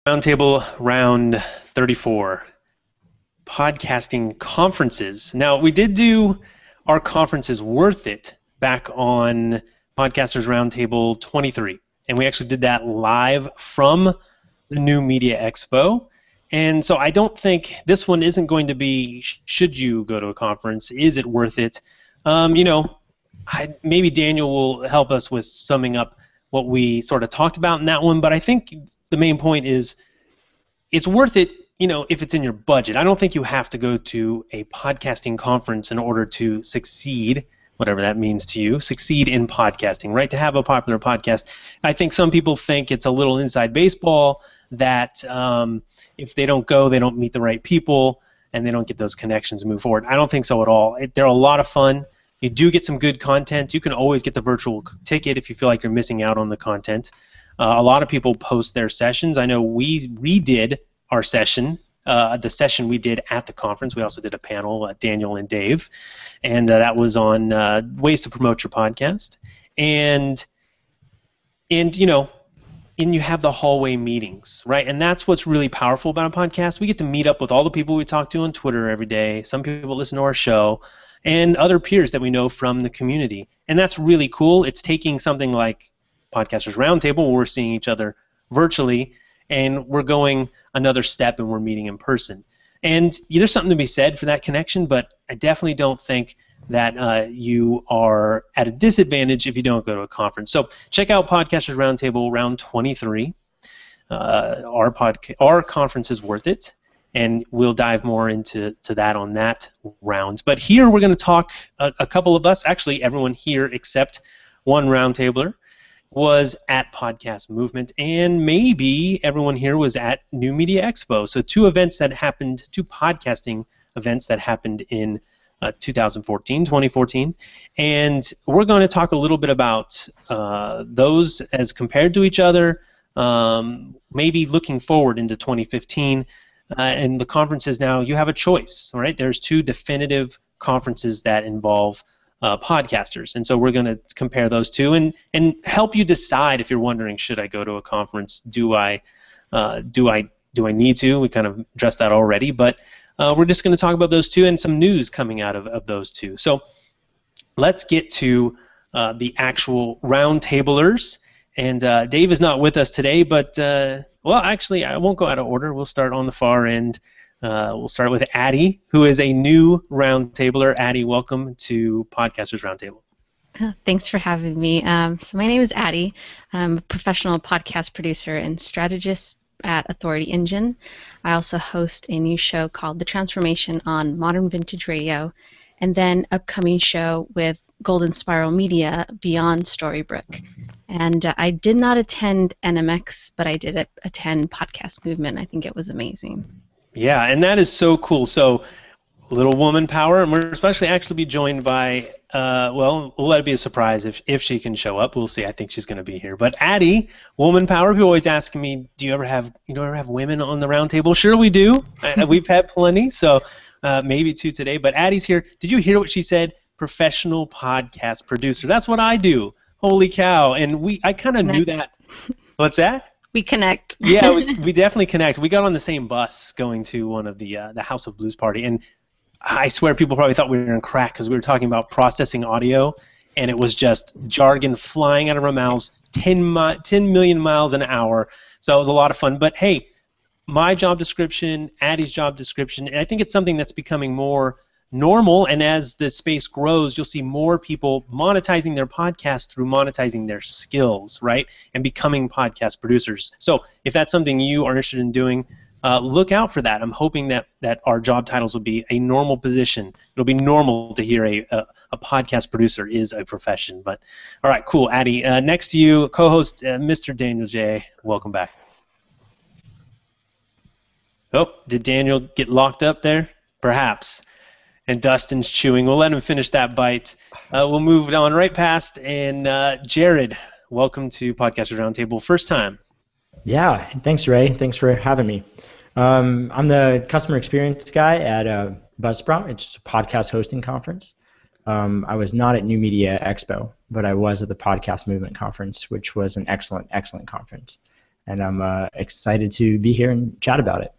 Roundtable round 34, podcasting conferences. Now, we did do our conferences worth it back on Podcasters Roundtable 23, and we actually did that live from the new Media Expo. And so I don't think this one isn't going to be, should you go to a conference, is it worth it? Maybe Daniel will help us with summing up what we sort of talked about in that one, but I think the main point is it's worth it, if it's in your budget. I don't think you have to go to a podcasting conference in order to succeed, whatever that means to you, succeed in podcasting, right? To have a popular podcast. I think some people think it's a little inside baseball that if they don't go, they don't meet the right people, and they don't get those connections and move forward. I don't think so at all. They're a lot of fun. You do get some good content. You can always get the virtual ticket if you feel like you're missing out on the content. A lot of people post their sessions. I know we redid our session, the session we did at the conference. We also did a panel, Daniel and Dave, and that was on ways to promote your podcast. And you have the hallway meetings, right? And that's what's really powerful about a podcast. We get to meet up with all the people we talk to on Twitter every day. Some people listen to our show, and other peers that we know from the community. And that's really cool. It's taking something like Podcasters Roundtable, where we're seeing each other virtually, and we're going another step and we're meeting in person. And there's something to be said for that connection, but I definitely don't think that you are at a disadvantage if you don't go to a conference. So check out Podcasters Roundtable round 23. Our conference is worth it, and we'll dive more into that on that round. But here we're going to talk, a couple of us, actually everyone here except one roundtabler, was at Podcast Movement, and maybe everyone here was at New Media Expo. So two podcasting events that happened in 2014, and we're going to talk a little bit about those as compared to each other, maybe looking forward into 2015. And the conferences now, you have a choice, all right? There's two definitive conferences that involve podcasters, and so we're going to compare those two and help you decide if you're wondering, should I go to a conference? Do I need to? We kind of addressed that already, but we're just going to talk about those two and some news coming out of those two. So let's get to the actual roundtablers. And Dave is not with us today, but well, actually, I won't go out of order. We'll start on the far end. We'll start with Addy, who is a new roundtabler. Addy, welcome to Podcasters Roundtable. Thanks for having me. So my name is Addy. I'm a professional podcast producer and strategist at Authority Engine. I also host a new show called The Transformation on Modern Vintage Radio, and then upcoming show with Golden Spiral Media, Beyond Storybrooke. And I did not attend NMX, but I did attend Podcast Movement. I think it was amazing. Yeah, and that is so cool. So, little woman power, and we're especially actually be joined by, well, we'll let it be a surprise if she can show up. We'll see. I think she's going to be here. But Addy, woman power. People always asking me, do you ever have women on the roundtable? Sure, we do. We've had plenty. So maybe two today. But Addy's here. Did you hear what she said? Professional podcast producer. That's what I do. Holy cow! And I kind of knew that. What's that? We connect. Yeah, we definitely connect. We got on the same bus going to one of the House of Blues party, and I swear people probably thought we were in crack because we were talking about processing audio, and it was just jargon flying out of our mouths, 10 million miles an hour. So it was a lot of fun. But hey, my job description, Addy's job description, and I think it's something that's becoming more normal, and as the space grows, you'll see more people monetizing their podcast through monetizing their skills, right, and becoming podcast producers. So if that's something you are interested in doing, look out for that. I'm hoping that our job titles will be a normal position. It'll be normal to hear a podcast producer is a profession. But all right, cool. Addy, next to you, co-host Mr. Daniel J. Welcome back. Oh, did Daniel get locked up there? Perhaps. And Dustin's chewing. We'll let him finish that bite. We'll move on right past. And Jared, welcome to Podcasters Roundtable. First time. Yeah, thanks, Ray. Thanks for having me. I'm the customer experience guy at Buzzsprout. It's a podcast hosting conference. I was not at New Media Expo, but I was at the Podcast Movement conference, which was an excellent, excellent conference. and I'm excited to be here and chat about it.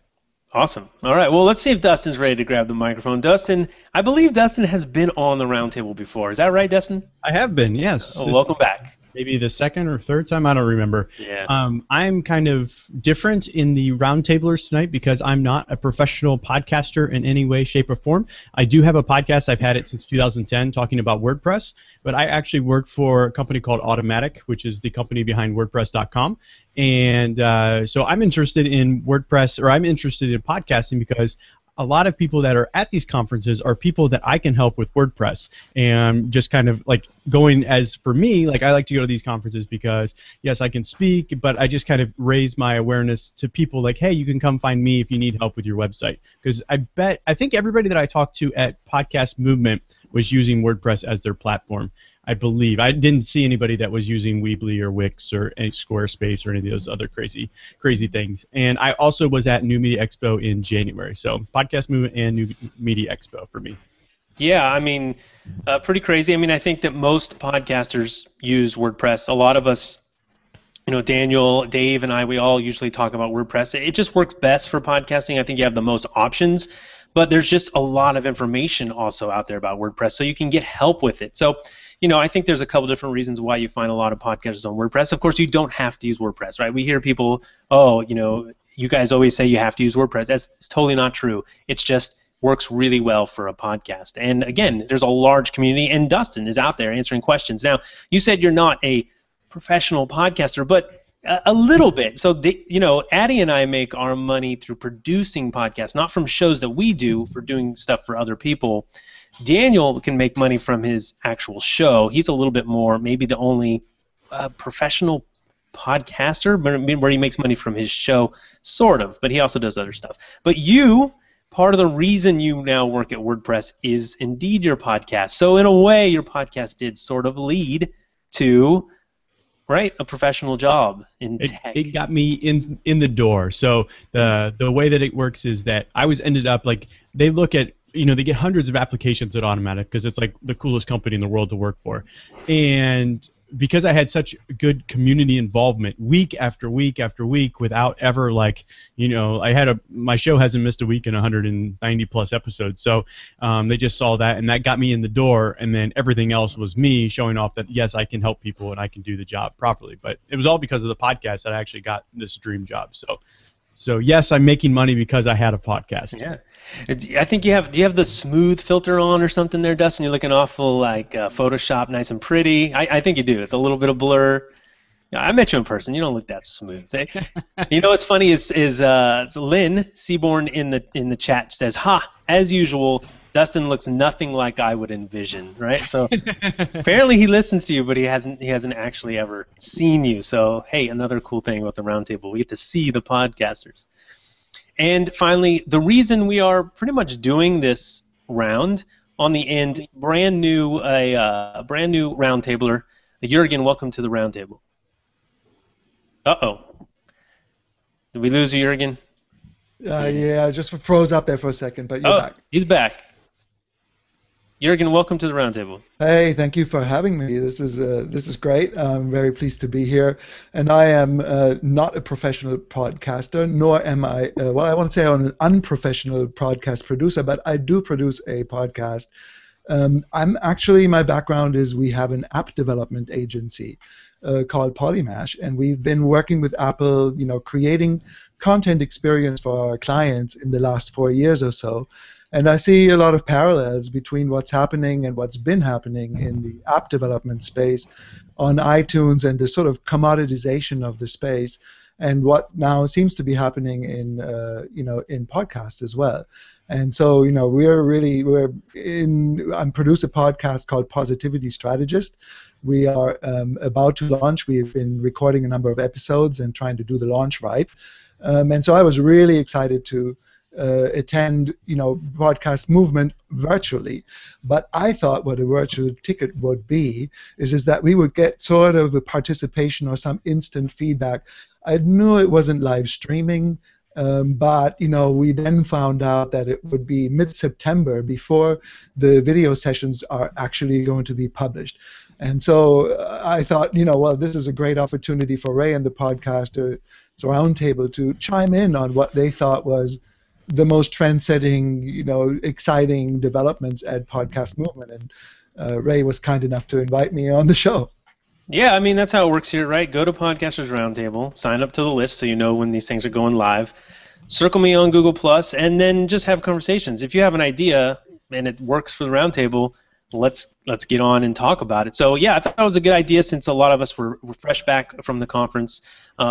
Awesome. All right. Well, let's see if Dustin's ready to grab the microphone. Dustin, I believe Dustin has been on the Roundtable before. Is that right, Dustin? I have been, yes. Oh, welcome back. Maybe the second or third time, I don't remember. Yeah. I'm kind of different in the Roundtablers tonight because I'm not a professional podcaster in any way, shape, or form. I do have a podcast. I've had it since 2010 talking about WordPress, but I actually work for a company called Automatic, which is the company behind WordPress.com. And so I'm interested in WordPress, or I'm interested in podcasting because a lot of people that are at these conferences are people that I can help with WordPress, and just kind of like going as for me, like I like to go to these conferences because yes, I can speak, but I just kind of raise my awareness to people like, hey, you can come find me if you need help with your website, because I think everybody that I talked to at Podcast Movement was using WordPress as their platform. I believe. I didn't see anybody that was using Weebly or Wix or any Squarespace or any of those other crazy things. And I also was at New Media Expo in January. So Podcast Movement and New Media Expo for me. Yeah, I mean, pretty crazy. I mean, I think that most podcasters use WordPress. A lot of us, you know, Daniel, Dave, and I, we all usually talk about WordPress. It just works best for podcasting. I think you have the most options, but there's just a lot of information also out there about WordPress, so you can get help with it. So, you know, I think there's a couple different reasons why you find a lot of podcasters on WordPress. Of course, you don't have to use WordPress, right? We hear people, oh, you know, you guys always say you have to use WordPress. That's totally not true. It's just works really well for a podcast. And again, there's a large community, and Dustin is out there answering questions. Now, you said you're not a professional podcaster, but a little bit. So, you know, Addy and I make our money through producing podcasts, not from shows that we do for doing stuff for other people. Daniel can make money from his actual show. He's a little bit more, maybe the only professional podcaster, where he makes money from his show, sort of, but he also does other stuff. But you, part of the reason you now work at WordPress is indeed your podcast. So in a way, your podcast did sort of lead to, right, a professional job in tech. It got me in the door. So the way that it works is that I ended up like, they look at, you know, they get hundreds of applications at Automatic because it's like the coolest company in the world to work for. And because I had such good community involvement week after week after week without ever, like, you know, my show hasn't missed a week in 190 plus episodes. So they just saw that, and that got me in the door, and then everything else was me showing off that, yes, I can help people and I can do the job properly. But it was all because of the podcast that I actually got this dream job. So yes, I'm making money because I had a podcast. Yeah. I think do you have the smooth filter on or something there, Dustin? You're looking awful like Photoshop, nice and pretty. I think you do. It's a little bit of blur. Yeah, I met you in person. You don't look that smooth. You know what's funny is Lynn Seaborn in the chat says, "Ha! As usual, Dustin looks nothing like I would envision." Right? So apparently he listens to you, but he hasn't actually ever seen you. So hey, another cool thing about the Roundtable, we get to see the podcasters. And finally, the reason we are pretty much doing this round on the end, brand new roundtabler, Juergen. Welcome to the Roundtable. Uh-oh. Did we lose you, Juergen? Yeah, I just froze up there for a second, but you're back. He's back. Juergen, welcome to the Roundtable. Hey, thank you for having me. This is great. I'm very pleased to be here. And I am not a professional podcaster, nor am I, well, I won't say I'm an unprofessional podcast producer, but I do produce a podcast. My background is we have an app development agency called Polymash, and we've been working with Apple, you know, creating content experience for our clients in the last 4 years or so. And I see a lot of parallels between what's happening and what's been happening in the app development space on iTunes and the sort of commoditization of the space, and what now seems to be happening in podcasts as well. And so, you know, I'm produce a podcast called Positivity Strategist. We are about to launch. We've been recording a number of episodes and trying to do the launch right. And so I was really excited to attend, you know, Podcast Movement virtually. But I thought what a virtual ticket would be is that we would get sort of a participation or some instant feedback. I knew it wasn't live streaming, but, you know, we then found out that it would be mid-September before the video sessions are actually going to be published. And so I thought, you know, well, this is a great opportunity for Ray and the podcaster Roundtable to chime in on what they thought was the most trend-setting, exciting developments at Podcast Movement. And Ray was kind enough to invite me on the show. Yeah, I mean, that's how it works here, right? Go to Podcasters Roundtable, sign up to the list so you know when these things are going live, circle me on Google+, and then just have conversations. If you have an idea and it works for the Roundtable, let's get on and talk about it. So, yeah, I thought it was a good idea since a lot of us were fresh back from the conference.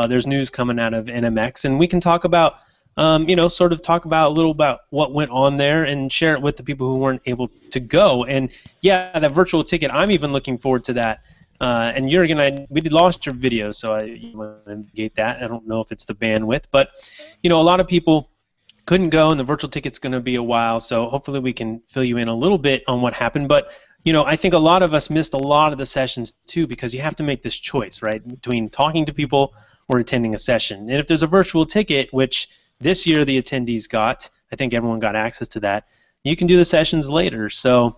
There's news coming out of NMX, and we can talk about, sort of talk about a little about what went on there and share it with the people who weren't able to go. And, yeah, that virtual ticket, I'm even looking forward to that. And Juergen, we lost your video, so I want to negate that. I don't know if it's the bandwidth, but a lot of people couldn't go, and the virtual ticket's going to be a while. So hopefully we can fill you in a little bit on what happened. But I think a lot of us missed a lot of the sessions too, because you have to make this choice, right, between talking to people or attending a session. And if there's a virtual ticket, which this year the attendees got, I think everyone got access to that. You can do the sessions later. So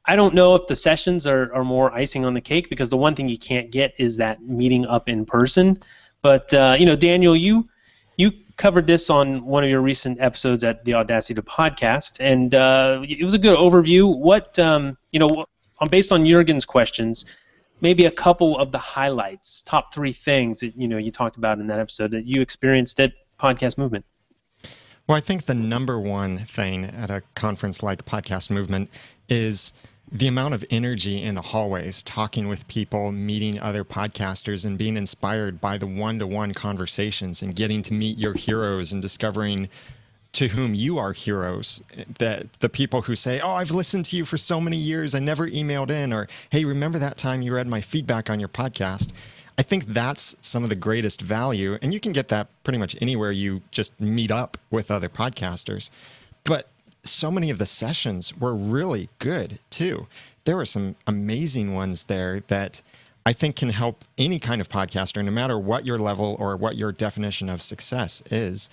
I don't know if the sessions are more icing on the cake, because the one thing you can't get is that meeting up in person. But Daniel, you covered this on one of your recent episodes at the Audacity to Podcast, and it was a good overview. What based on Juergen's questions, maybe a couple of the highlights, top 3 things that you talked about in that episode that you experienced at Podcast Movement. Well, I think the number one thing at a conference like Podcast Movement is the amount of energy in the hallways, talking with people, meeting other podcasters, and being inspired by the one-to-one conversations and getting to meet your heroes and discovering to whom you are heroes. That the people who say, oh, I've listened to you for so many years, I never emailed in, or hey, remember that time you read my feedback on your podcast? I think that's some of the greatest value, and you can get that pretty much anywhere you just meet up with other podcasters. But so many of the sessions were really good too. There were some amazing ones there that I think can help any kind of podcaster, no matter what your level or what your definition of success is.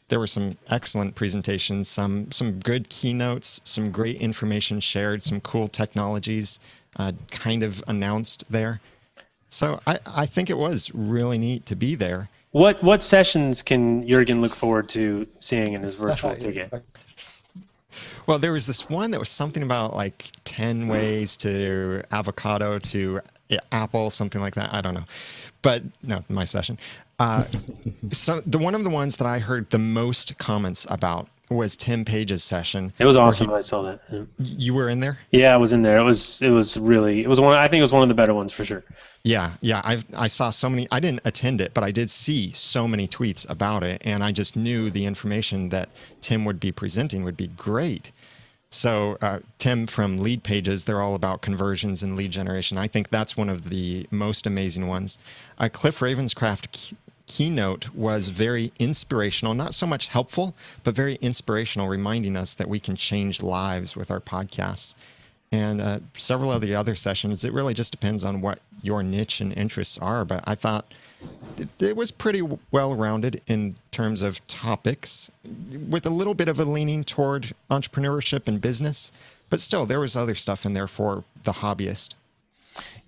There were some excellent presentations, some good keynotes, some great information shared, some cool technologies kind of announced there. So I think it was really neat to be there. What sessions can Juergen look forward to seeing in his virtual ticket? Well, there was this one that was something about like 10 ways to avocado to apple, something like that. I don't know. But no, my session. So one of the ones that I heard the most comments about was Tim Page's session. It was awesome. I saw that. Yeah. You were in there? Yeah, I was in there. It was one. I think it was one of the better ones for sure. Yeah. I saw so many. I didn't attend it, but I did see so many tweets about it, and I just knew the information that Tim would be presenting would be great. So Tim from Lead Pages, they're all about conversions and lead generation. I think that's one of the most amazing ones. Cliff Ravenscraft keynote was very inspirational, not so much helpful, but very inspirational, reminding us that we can change lives with our podcasts. And several of the other sessions, it really just depends on what your niche and interests are. But I thought it was pretty well-rounded in terms of topics, with a little bit of a leaning toward entrepreneurship and business. But still, there was other stuff in there for the hobbyist.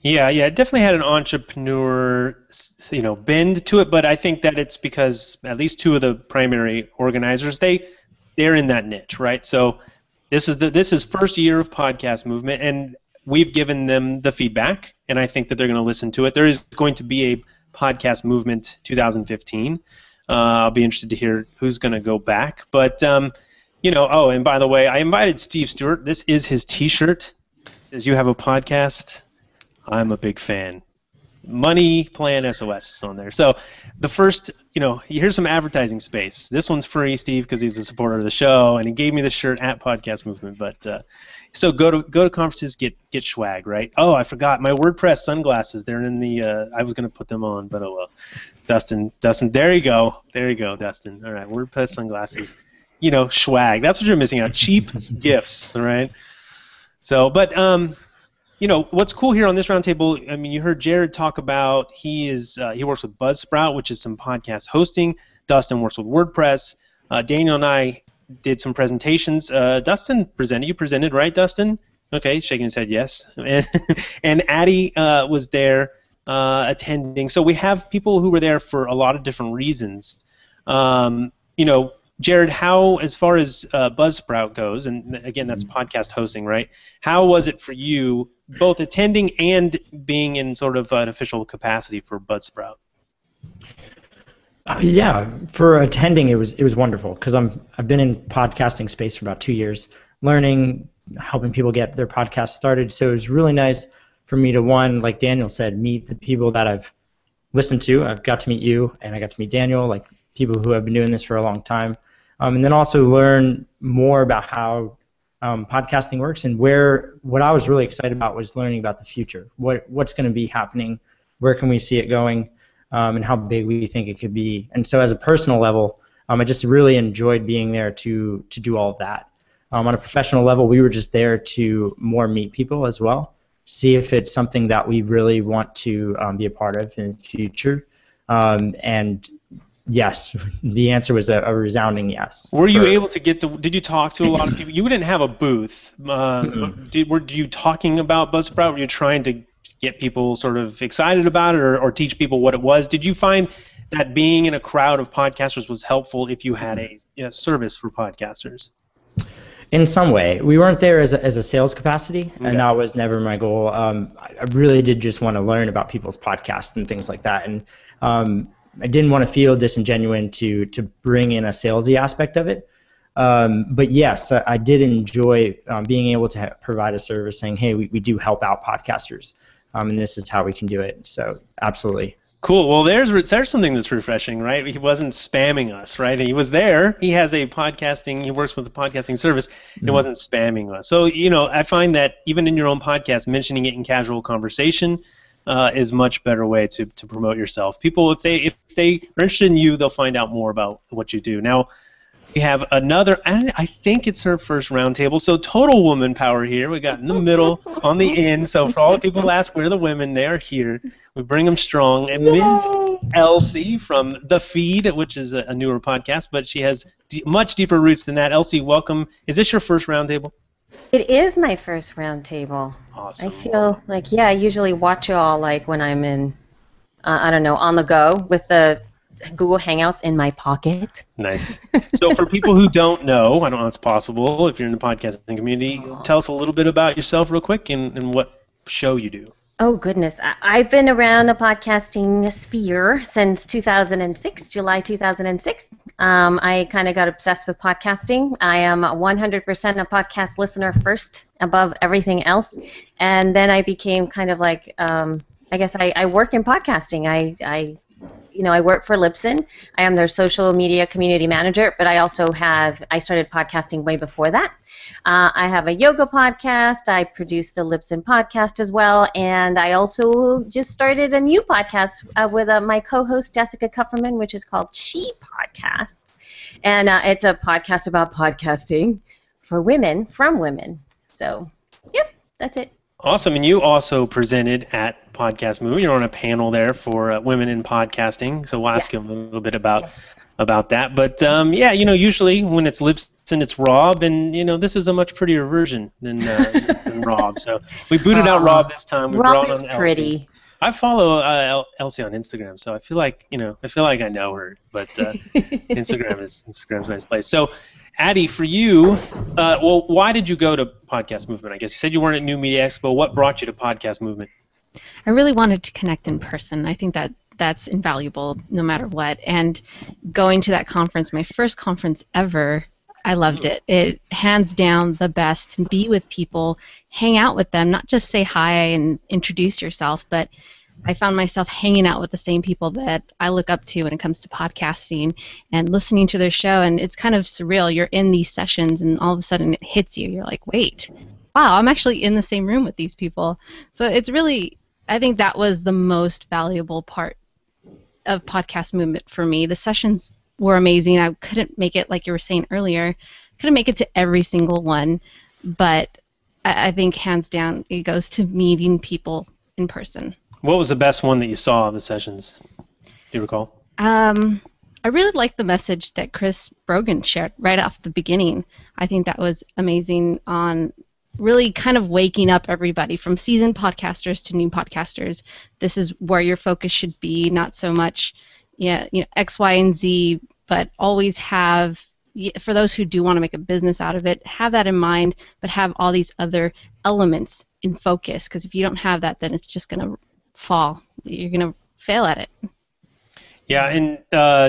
Yeah, it definitely had an entrepreneur, bend to it. But I think that it's because at least 2 of the primary organizers, they're in that niche, right? So this is first year of Podcast Movement, and we've given them the feedback, and I think that they're going to listen to it. There is going to be a Podcast Movement 2015. I'll be interested to hear who's going to go back. But oh, and by the way, I invited Steve Stewart. This is his T-shirt. Does you have a podcast? I'm a big fan. Money Plan SOS on there. So the first, here's some advertising space. This one's free, Steve, because he's a supporter of the show, and he gave me the shirt at Podcast Movement. But so go to conferences, get swag, right? Oh, I forgot my WordPress sunglasses. They're in the. I was gonna put them on, but oh well. Dustin, there you go, Dustin. All right, WordPress sunglasses. Swag. That's what you're missing out. Cheap gifts, all right? So, but what's cool here on this roundtable, I mean, you heard Jared talk about he works with Buzzsprout, which is some podcast hosting. Dustin works with WordPress. Daniel and I did some presentations. Dustin presented. You presented, right, Dustin? Okay, shaking his head, yes. And Addy was there attending. So we have people who were there for a lot of different reasons. Jared, how, as far as Buzzsprout goes, and again, that's podcast hosting, right? How was it for you, both attending and being in sort of an official capacity for Buzzsprout? Yeah, for attending, it was wonderful because I've been in podcasting space for about 2 years, learning, helping people get their podcast started. So it was really nice for me to, one, like Daniel said, meet the people that I've listened to. I've got to meet you, and I got to meet Daniel, like people who have been doing this for a long time. And then also learn more about how podcasting works, and what I was really excited about was learning about the future. What's going to be happening, where can we see it going, and how big we think it could be. And so as a personal level, I just really enjoyed being there to do all of that. On a professional level, we were just there to more meet people as well, see if it's something that we really want to be a part of in the future. And yes, the answer was a resounding yes. Were you able to did you talk to a lot of people? You didn't have a booth. Were you talking about Buzzsprout? Were you trying to get people sort of excited about it, or teach people what it was? Did you find that being in a crowd of podcasters was helpful if you had a service for podcasters? In some way. We weren't there as a sales capacity, and that was never my goal. I really did just want to learn about people's podcasts and things like that. And I didn't want to feel disingenuous to bring in a salesy aspect of it. But yes, I did enjoy being able to provide a service saying, hey, we do help out podcasters, and this is how we can do it. So absolutely. Cool. Well, there's something that's refreshing, right? He wasn't spamming us, right? He was there. He has he works with a podcasting service. It wasn't spamming us. So, I find that even in your own podcast, mentioning it in casual conversation is a much better way to promote yourself. People, if they are interested in you, they'll find out more about what you do. Now, we have another, and I think it's her first roundtable, so total woman power here. We got in the middle, on the end, so for all the people who ask where are the women, they are here. We bring them strong. And Ms. Elsie from The Feed, which is a newer podcast, but she has much deeper roots than that. Elsie, welcome. Is this your first roundtable? It is my first roundtable. Awesome. I feel like, I usually watch you all like when I'm in, on the go with the Google Hangouts in my pocket. Nice. So for people who don't know, I don't know if it's possible, if you're in the podcasting community, tell us a little bit about yourself real quick and what show you do. Oh, goodness. I've been around the podcasting sphere since 2006, July 2006. I kind of got obsessed with podcasting. I am 100% a podcast listener first, above everything else. And then I became kind of like, I guess I work in podcasting. I work for Libsyn. I am their social media community manager, but I started podcasting way before that. I have a yoga podcast. I produce the Libsyn podcast as well, and I also just started a new podcast with my co-host Jessica Kupferman, which is called She Podcasts, and it's a podcast about podcasting for women, from women. So, yep, that's it. Awesome, and you also presented at Podcast Movement. You're on a panel there for women in podcasting, so we'll ask you a little bit about that. But usually when it's Libsyn, it's Rob, and this is a much prettier version than Rob. So we booted out Rob this time. We Rob is on pretty. Elsie. I follow Elsie on Instagram, so I feel like I know her. But Instagram's a nice place. So, Addy, for you, why did you go to Podcast Movement? I guess you said you weren't at New Media Expo. What brought you to Podcast Movement? I really wanted to connect in person. I think that's invaluable no matter what. And going to that conference, my first conference ever, I loved it. It hands down the best to be with people, hang out with them, not just say hi and introduce yourself, but I found myself hanging out with the same people that I look up to when it comes to podcasting and listening to their show, and it's kind of surreal. You're in these sessions and all of a sudden it hits you. You're like, wait, wow, I'm actually in the same room with these people. So it's really, I think that was the most valuable part of Podcast Movement for me. The sessions were amazing. I couldn't make it, like you were saying earlier, couldn't make it to every single one, but I think hands down it goes to meeting people in person. What was the best one that you saw of the sessions? Do you recall? I really liked the message that Chris Brogan shared right off the beginning. I think that was amazing on really kind of waking up everybody from seasoned podcasters to new podcasters. This is where your focus should be, not so much X, Y, and Z, but always have, for those who do want to make a business out of it, have that in mind, but have all these other elements in focus, because if you don't have that, then it's just going to fall. You're going to fail at it. Yeah, and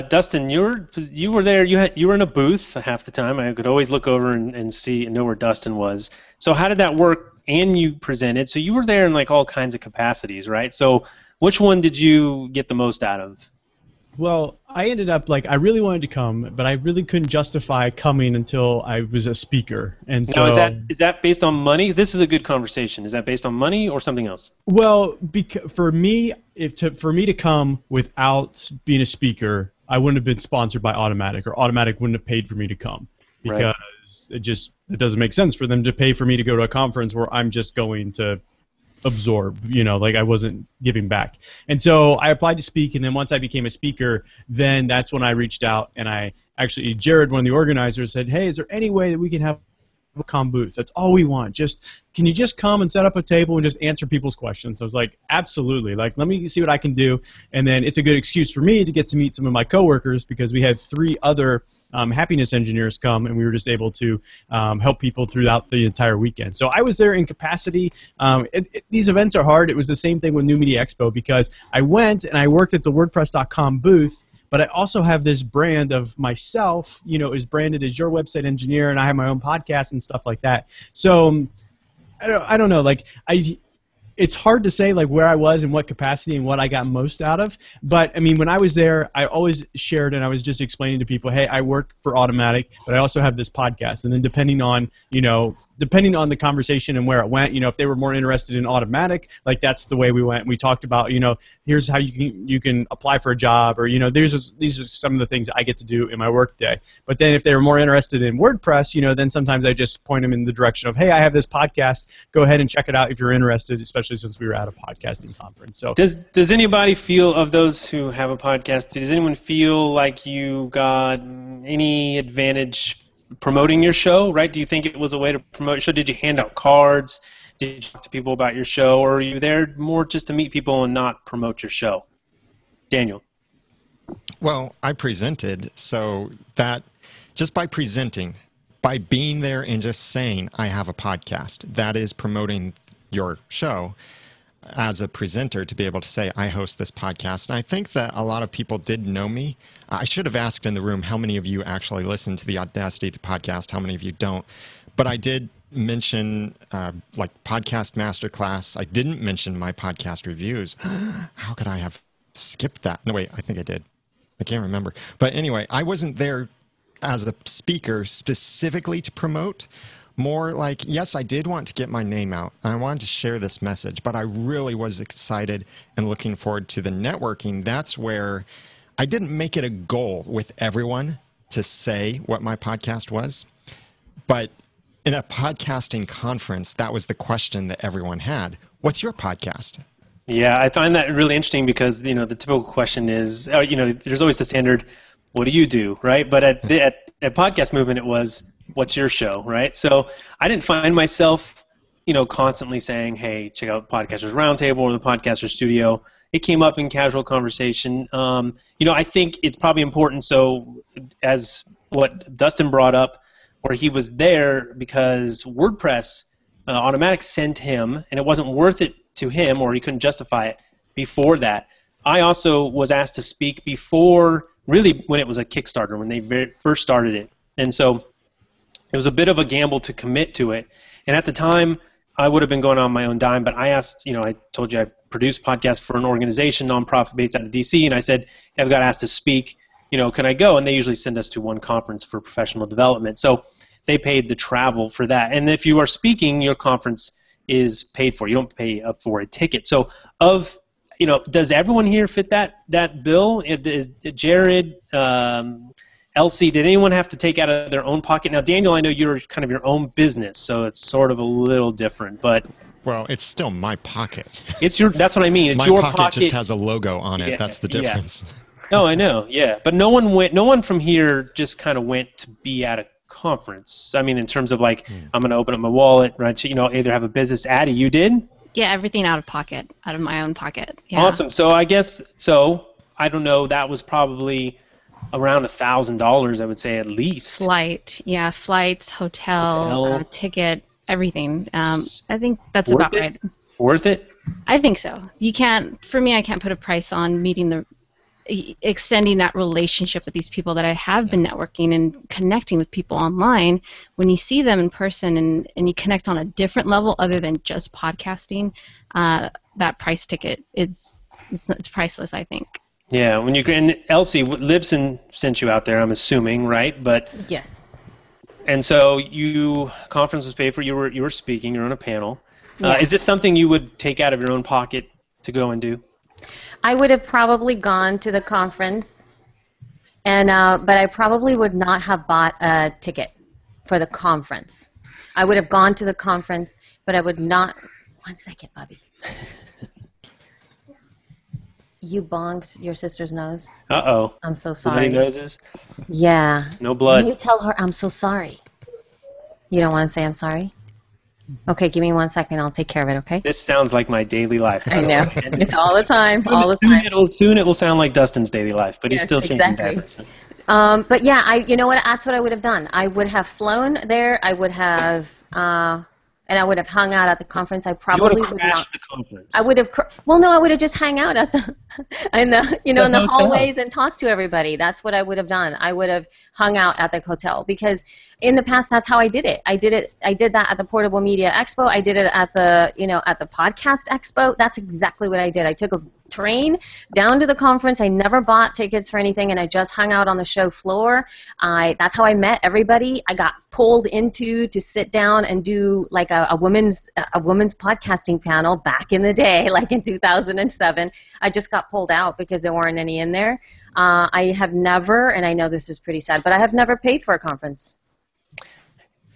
Dustin, you were there. You were in a booth half the time. I could always look over and see and know where Dustin was. So how did that work? And you presented. So you were there in like all kinds of capacities, right? So which one did you get the most out of? Well, I ended up I really wanted to come, but I really couldn't justify coming until I was a speaker. And so now, is that based on money? This is a good conversation. Is that based on money or something else? Well, for me, for me to come without being a speaker, I wouldn't have been sponsored by Automatic, or Automatic wouldn't have paid for me to come, because it doesn't make sense for them to pay for me to go to a conference where I'm just going to absorb, I wasn't giving back. And so I applied to speak, and then once I became a speaker, then that's when I reached out, and Jared, one of the organizers, said, hey, is there any way that we can have a com booth? That's all we want. Can you just come and set up a table and just answer people's questions? So I was like, absolutely. Let me see what I can do. And then it's a good excuse for me to get to meet some of my coworkers, because we had 3 other happiness engineers come, and we were just able to help people throughout the entire weekend. So I was there in capacity. These events are hard. It was the same thing with New Media Expo, because I went and I worked at the WordPress.com booth, but I also have this brand of myself, is branded as your website engineer, and I have my own podcast and stuff like that. So I don't know. It's hard to say where I was in what capacity and what I got most out of. But I mean, when I was there, I always shared, and I was just explaining to people, hey, I work for Automatic, but I also have this podcast. And then depending on the conversation and where it went, if they were more interested in Automatic, that's the way we went. We talked about, here's how you can apply for a job, or these are some of the things I get to do in my work day. But then if they were more interested in WordPress, then sometimes I just point them in the direction of, hey, I have this podcast. Go ahead and check it out if you're interested, especially since we were at a podcasting conference. So does anybody feel, of those who have a podcast, does anyone feel like you got any advantage promoting your show, right? Do you think it was a way to promote your show? Did you hand out cards? Did you talk to people about your show, or are you there more just to meet people and not promote your show? Daniel. Well, I presented, so that just by presenting, by being there and just saying I have a podcast, that is promoting your show as a presenter, to be able to say I host this podcast. And I think that a lot of people did know me. I should have asked in the room how many of you actually listen to the Audacity to podcast, how many of you don't. But I did mention podcast masterclass. I didn't mention my podcast reviews. How could I have skipped that? No, wait, I think I did. I can't remember. But anyway, I wasn't there as a speaker specifically to promote. More yes, I did want to get my name out. I wanted to share this message, but I really was excited and looking forward to the networking. That's where I didn't make it a goal with everyone to say what my podcast was, but in a podcasting conference, that was the question that everyone had. What's your podcast? Yeah, I find that really interesting, because the typical question is, there's always the standard, what do you do, right? But at Podcast Movement, it was, what's your show, right? So I didn't find myself, constantly saying, hey, check out Podcasters Roundtable or the Podcaster Studio. It came up in casual conversation. I think it's probably important, so as what Dustin brought up, where he was there because WordPress Automatic sent him, and it wasn't worth it to him, or he couldn't justify it before that. I also was asked to speak before, really, when it was a Kickstarter, when they first started it. And so it was a bit of a gamble to commit to it. And at the time, I would have been going on my own dime, but I asked, I told you I produce podcasts for an organization, nonprofit based out of DC, and I said, I've got asked to speak, can I go? And they usually send us to one conference for professional development. So they paid the travel for that. And if you are speaking, your conference is paid for. You don't pay for a ticket. So does everyone here fit that bill? Jared, Elsie, did anyone have to take out of their own pocket? Now, Daniel, I know you're kind of your own business, so it's sort of a little different, but well, it's still my pocket. That's what I mean. It's my your pocket just has a logo on it. Yeah, that's the difference. Yeah. No, I know. Yeah, but no one from here just kind of went to be at a conference? I mean, in terms of like, I'm going to open up my wallet, right? You know, either have a business. Addy, you did? Yeah, everything out of my own pocket. Yeah. Awesome. So I guess, I don't know, that was probably around $1,000, I would say, at least. Flights, hotel. Ticket, everything. I think that's Worth about it? right. Worth it? I think so. I can't put a price on extending that relationship with these people that I have been networking and connecting with people online. When you see them in person and you connect on a different level other than just podcasting, that price ticket it's priceless, I think. Yeah, and Elsie, Libsyn sent you out there, I'm assuming, right? But Yes. and so conference was paid for. You were speaking. You're on a panel. Yes. Is it something you would take out of your own pocket to go and do? I would have probably gone to the conference, and but I probably would not have bought a ticket for the conference. I would have gone to the conference, but I would not. 1 second, Bobby. You bonged your sister's nose? Uh-oh. I'm so Too many sorry. noses? Yeah. No blood. Can you tell her I'm so sorry? You don't want to say I'm sorry? Okay, give me 1 second. I'll take care of it, okay? This sounds like my daily life. I know. It's all the time. All the time. Soon it will sound like Dustin's daily life, but he's Yes, still changing exactly. diapers. But yeah, you know what? That's what I would have done. I would have flown there. I would have, and I would have hung out at the conference. I probably You would would have not. crashed the conference. I would have. Well, no, I would have just hang out at the, in the hotel. hallways and talked to everybody. That's what I would have done. I would have hung out at the hotel because in the past that's how I did it. I did that at the Portable Media Expo. I did it at the at the Podcast Expo. That's exactly what I did. I took a train down to the conference. I never bought tickets for anything, and I just hung out on the show floor. That's how I met everybody. I got pulled to sit down and do like a women's podcasting panel back in the day, like in 2007. I just got pulled out because there weren't any in there. I have never, and I know this is pretty sad, but I have never paid for a conference.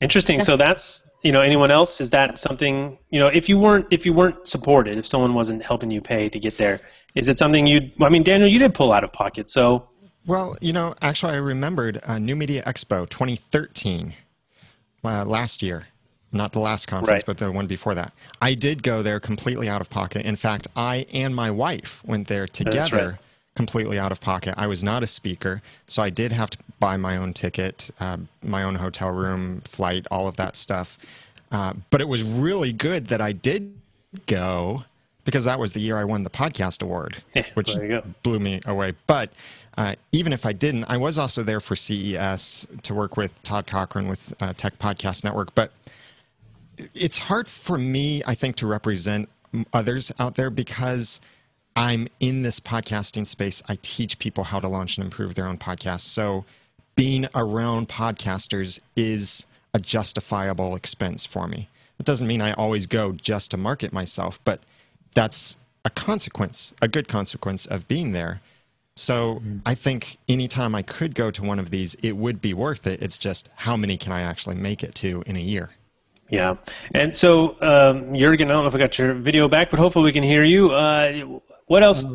Interesting. So that's, anyone else? Is that something, if you weren't supported, if someone wasn't helping you pay to get there, is it something Daniel, you did pull out of pocket, so. Well, actually I remembered New Media Expo 2013, last year. Not the last conference, Right. but the one before that. I did go there completely out of pocket. In fact, I and my wife went there together. That's right. Completely out of pocket. I was not a speaker, so I did have to buy my own ticket, my own hotel room, flight, all of that stuff. But it was really good that I did go because that was the year I won the podcast award, which blew me away. But even if I didn't, I was also there for CES to work with Todd Cochran with Tech Podcast Network. But it's hard for me, I think, to represent others out there because I'm in this podcasting space. I teach people how to launch and improve their own podcasts. So being around podcasters is a justifiable expense for me. It doesn't mean I always go just to market myself, but that's a consequence, a good consequence of being there. So I think anytime I could go to one of these, it would be worth it. It's just how many can I actually make it to in a year? Yeah. And so, Juergen, I don't know if I got your video back, but hopefully we can hear you. What else?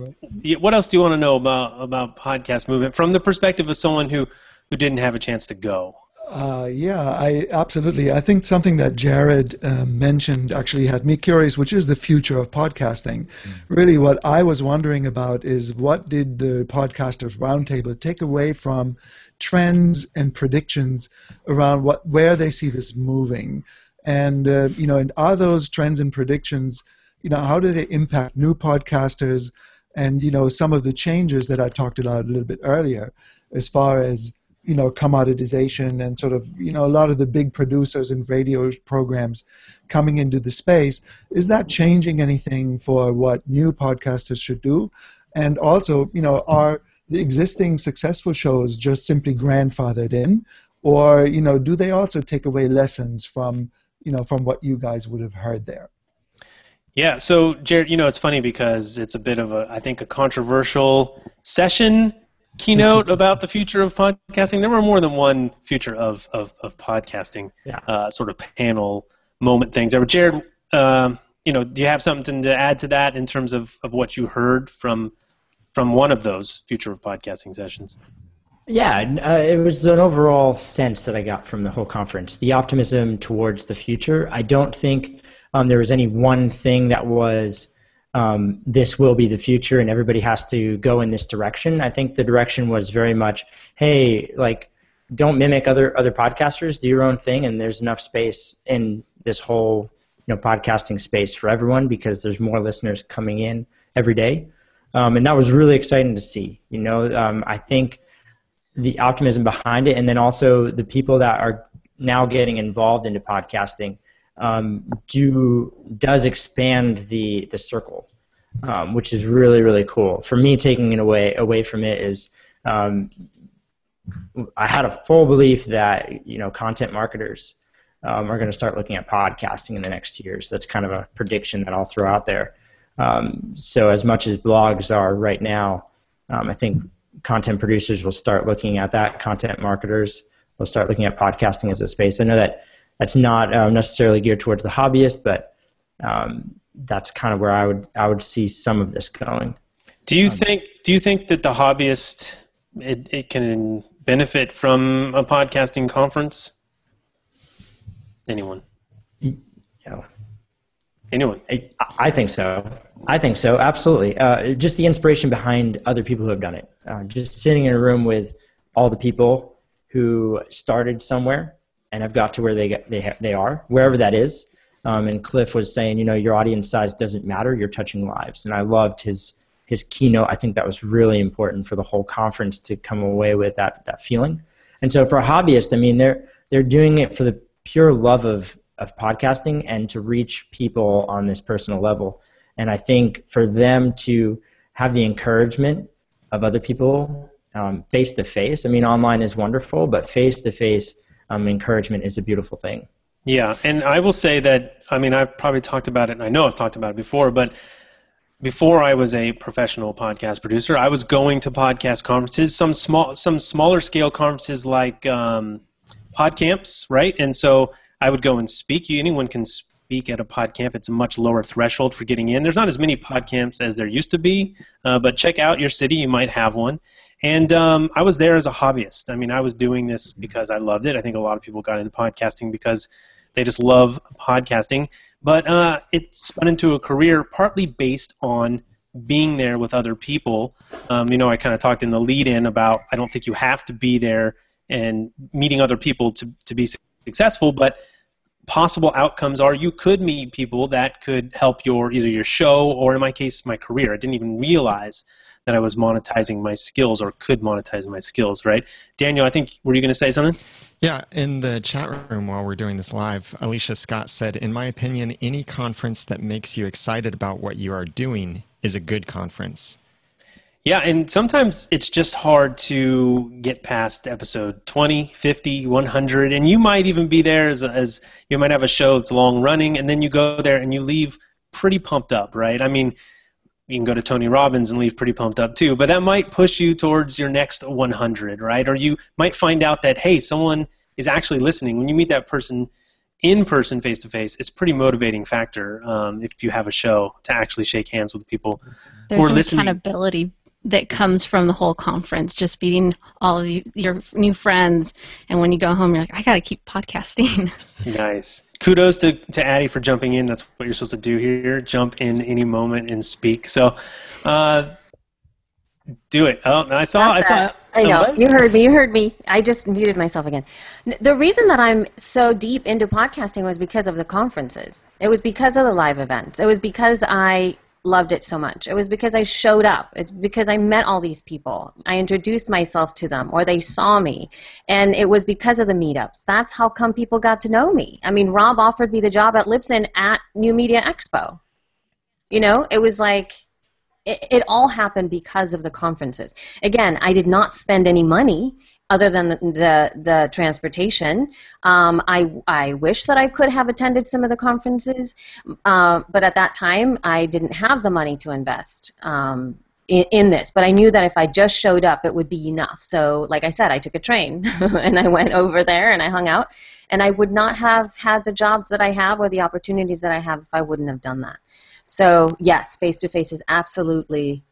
What else do you want to know about podcast movement from the perspective of someone who didn't have a chance to go? Absolutely. I think something that Jared mentioned actually had me curious, which is the future of podcasting. Really, what I was wondering about is what did the Podcasters Roundtable take away from trends and predictions around where they see this moving, and and are those trends and predictions, how do they impact new podcasters, and some of the changes that I talked about a little bit earlier, as far as commoditization and sort of, a lot of the big producers and radio programs coming into the space. Is that changing anything for what new podcasters should do? And also, are the existing successful shows just simply grandfathered in? Or, do they also take away lessons from what you guys would have heard there? Yeah, so Jared, it's funny because it's a bit of I think a controversial session keynote about the future of podcasting. There were more than one future of podcasting sort of panel moment things. Jared, do you have something to add to that in terms of what you heard from one of those future of podcasting sessions? Yeah, it was an overall sense that I got from the whole conference. The optimism towards the future. I don't think there was any one thing that was this will be the future and everybody has to go in this direction. I think the direction was very much, hey, like, don't mimic other podcasters, do your own thing, and there's enough space in this whole podcasting space for everyone because there's more listeners coming in every day. And that was really exciting to see. I think the optimism behind it, and then also the people that are now getting involved into podcasting does expand the circle, which is really, really cool. For me, taking it away from it is I had a full belief that content marketers are going to start looking at podcasting in the next years. That's kind of a prediction that I'll throw out there. So as much as blogs are right now, I think content producers will start looking at that. Content marketers will start looking at podcasting as a space. I know that that's not necessarily geared towards the hobbyist, but that's kind of where I would see some of this going. Do you think that the hobbyist it can benefit from a podcasting conference? Anyone? Anyone? I think so. Absolutely. Just the inspiration behind other people who have done it. Just sitting in a room with all the people who started somewhere and have got to where they are, wherever that is. And Cliff was saying, your audience size doesn't matter. You're touching lives. And I loved his keynote. I think that was really important for the whole conference to come away with that feeling. And so for a hobbyist, I mean, they're doing it for the pure love of podcasting and to reach people on this personal level. And I think for them to have the encouragement of other people face-to-face, I mean, online is wonderful, but face-to-face encouragement is a beautiful thing. Yeah, and I will say that, I mean, I've probably talked about it, and I know I've talked about it before, but before I was a professional podcast producer, I was going to podcast conferences, some smaller scale conferences like PodCamps, right? And so I would go and speak. Anyone can speak at a PodCamp. It's a much lower threshold for getting in. There's not as many PodCamps as there used to be, but check out your city. You might have one. And I was there as a hobbyist. I mean, I was doing this because I loved it. I think a lot of people got into podcasting because they just love podcasting. But it spun into a career partly based on being there with other people. I kind of talked in the lead-in about I don't think you have to be there and meeting other people to be successful, but possible outcomes are you could meet people that could help either your show or, in my case, my career. I didn't even realize that I was monetizing my skills or could monetize my skills, right? Daniel, I think, were you going to say something? Yeah, in the chat room while we're doing this live, Alicia Scott said, in my opinion, any conference that makes you excited about what you are doing is a good conference. Yeah, and sometimes it's just hard to get past episode 20, 50, 100, and you might even be there as you might have a show that's long running, and then you go there and you leave pretty pumped up, right? I mean, you can go to Tony Robbins and leave pretty pumped up too, but that might push you towards your next 100, right? Or you might find out that, hey, someone is actually listening. When you meet that person in person, face-to-face, it's a pretty motivating factor if you have a show to actually shake hands with people who are listening. There's some accountability that comes from the whole conference, just meeting all of your new friends, and when you go home, you're like, I got to keep podcasting. Nice. Kudos to Addy for jumping in. That's what you're supposed to do here. Jump in any moment and speak. So, do it. Oh, I saw. I know. What? You heard me. I just muted myself again. The reason that I'm so deep into podcasting was because of the conferences. It was because of the live events. It was because I loved it so much. It was because I showed up. It's because I met all these people. I introduced myself to them, or they saw me. And it was because of the meetups. That's how come people got to know me. I mean, Rob offered me the job at Libsyn at New Media Expo. It was like, it all happened because of the conferences. Again, I did not spend any money other than the transportation. I wish that I could have attended some of the conferences, but at that time I didn't have the money to invest in this. But I knew that if I just showed up, it would be enough. So like I said, I took a train and I went over there and I hung out. And I would not have had the jobs that I have or the opportunities that I have if I wouldn't have done that. So yes, face-to-face is absolutely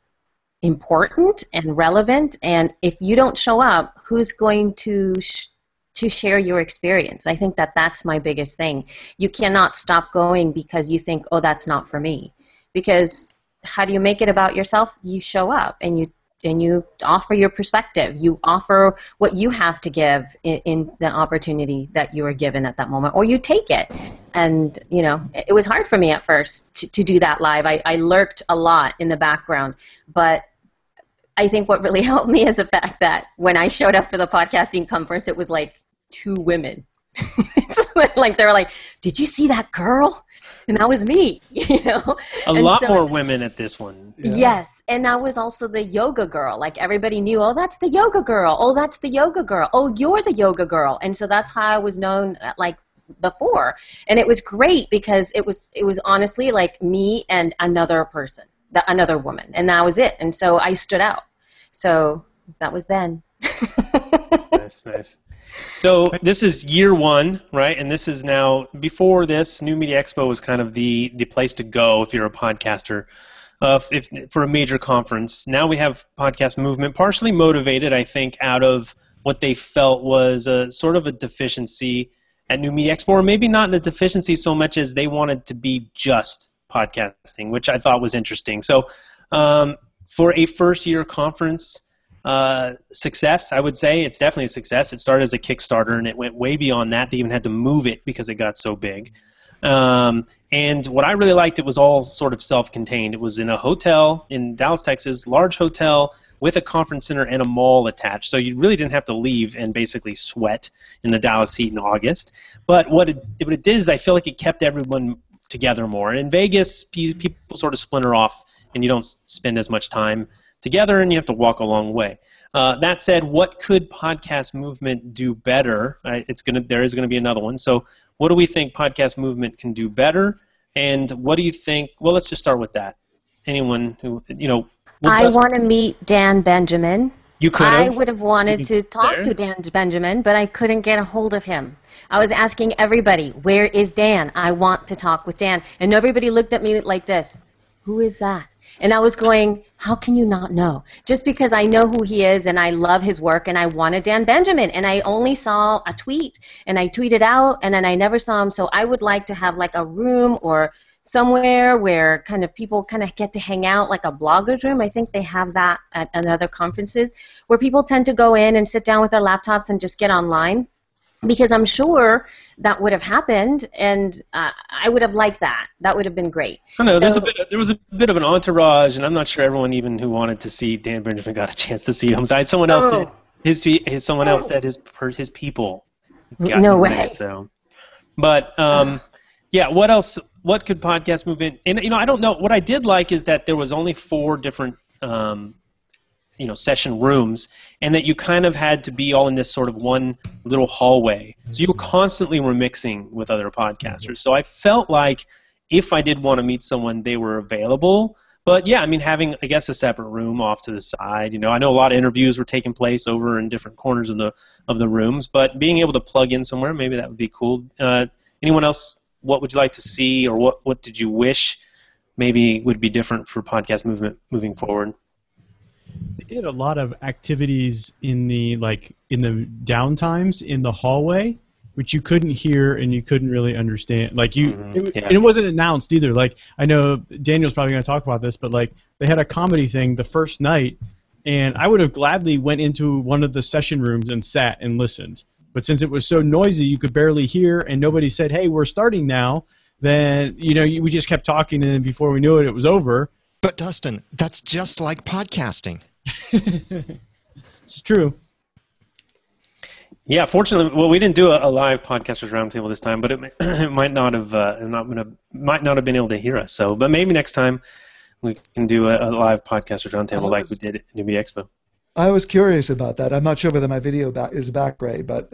important and relevant, and if you don't show up, who's going to share your experience? I think that that's my biggest thing. You cannot stop going because you think, oh, that's not for me. Because how do you make it about yourself? You show up and you offer your perspective. You offer what you have to give in the opportunity that you are given at that moment, or you take it. And, you know, it was hard for me at first to do that live. I lurked a lot in the background, but I think what really helped me is the fact that when I showed up for the podcasting conference, it was like 2 women. Like they were like, "Did you see that girl?" And that was me, you know. A lot more women at this one. Yeah. Yes, and I was also the yoga girl. Like everybody knew, oh, that's the yoga girl. Oh, that's the yoga girl. Oh, you're the yoga girl. And so that's how I was known, like before. And it was great because it was honestly like me and another person, another woman, and that was it. And so I stood out. So that was then. Nice. So this is year 1, right? And this is now, before this, New Media Expo was kind of the place to go if you're a podcaster for a major conference. Now we have Podcast Movement, partially motivated, I think, out of what they felt was a sort of a deficiency at New Media Expo, or maybe not a deficiency so much as they wanted to be just podcasting, which I thought was interesting. So for a first-year conference, success, I would say. It's definitely a success. It started as a Kickstarter, and it went way beyond that. They even had to move it because it got so big. And what I really liked, it was all sort of self-contained. It was in a hotel in Dallas, Texas, large hotel with a conference center and a mall attached. So you really didn't have to leave and basically sweat in the Dallas heat in August. But what it did is I feel like it kept everyone together more. In Vegas, people sort of splinter off, and you don't spend as much time together, and you have to walk a long way. That said, what could Podcast Movement do better? There is going to be another one. So what do we think Podcast Movement can do better? And what do you think? Well, let's just start with that. Anyone who, you know. I want to meet Dan Benjamin. You could have. I would have wanted to talk to Dan Benjamin, but I couldn't get a hold of him. I was asking everybody, where is Dan? I want to talk with Dan. And everybody looked at me like this. Who is that? And I was going, how can you not know? Just because I know who he is and I love his work and I wanted Dan Benjamin, and I only saw a tweet and I tweeted out and then I never saw him. So I would like to have like a room or somewhere where kind of people kind of get to hang out, like a blogger's room. I think they have that at other conferences where people tend to go in and sit down with their laptops and just get online. Because I'm sure that would have happened, and I would have liked that. That would have been great. I know there was a bit of an entourage, and I'm not sure everyone even who wanted to see Dan Benjamin got a chance to see him. Someone else said someone else said his people. No way. So, but yeah, what else? What could Podcast Movement? And you know, I don't know. What I did like is that there was only 4 different session rooms, and that you kind of had to be all in this sort of one little hallway. So you constantly were mixing with other podcasters. So I felt like if I did want to meet someone, they were available. But yeah, I mean, having, I guess, a separate room off to the side. You know, I know a lot of interviews were taking place over in different corners of the rooms, but being able to plug in somewhere, maybe that would be cool. Anyone else? What would you like to see, or what did you wish maybe would be different for Podcast Movement moving forward? They did a lot of activities in the downtimes in the hallway, which you couldn't hear and you couldn't really understand. Like and it wasn't announced either. Like, I know Daniel's probably going to talk about this, but like they had a comedy thing the first night, and I would have gladly went into one of the session rooms and sat and listened. But since it was so noisy, you could barely hear, and nobody said, "Hey, we're starting now." Then we just kept talking, and then before we knew it, it was over. But Dustin, that's just like podcasting. It's true. Yeah, fortunately, well, we didn't do a live podcasters roundtable this time, but it might not have been able to hear us. So, but maybe next time we can do a live podcasters roundtable like we did at New Media Expo. I was curious about that. I'm not sure whether my video is back, Ray, but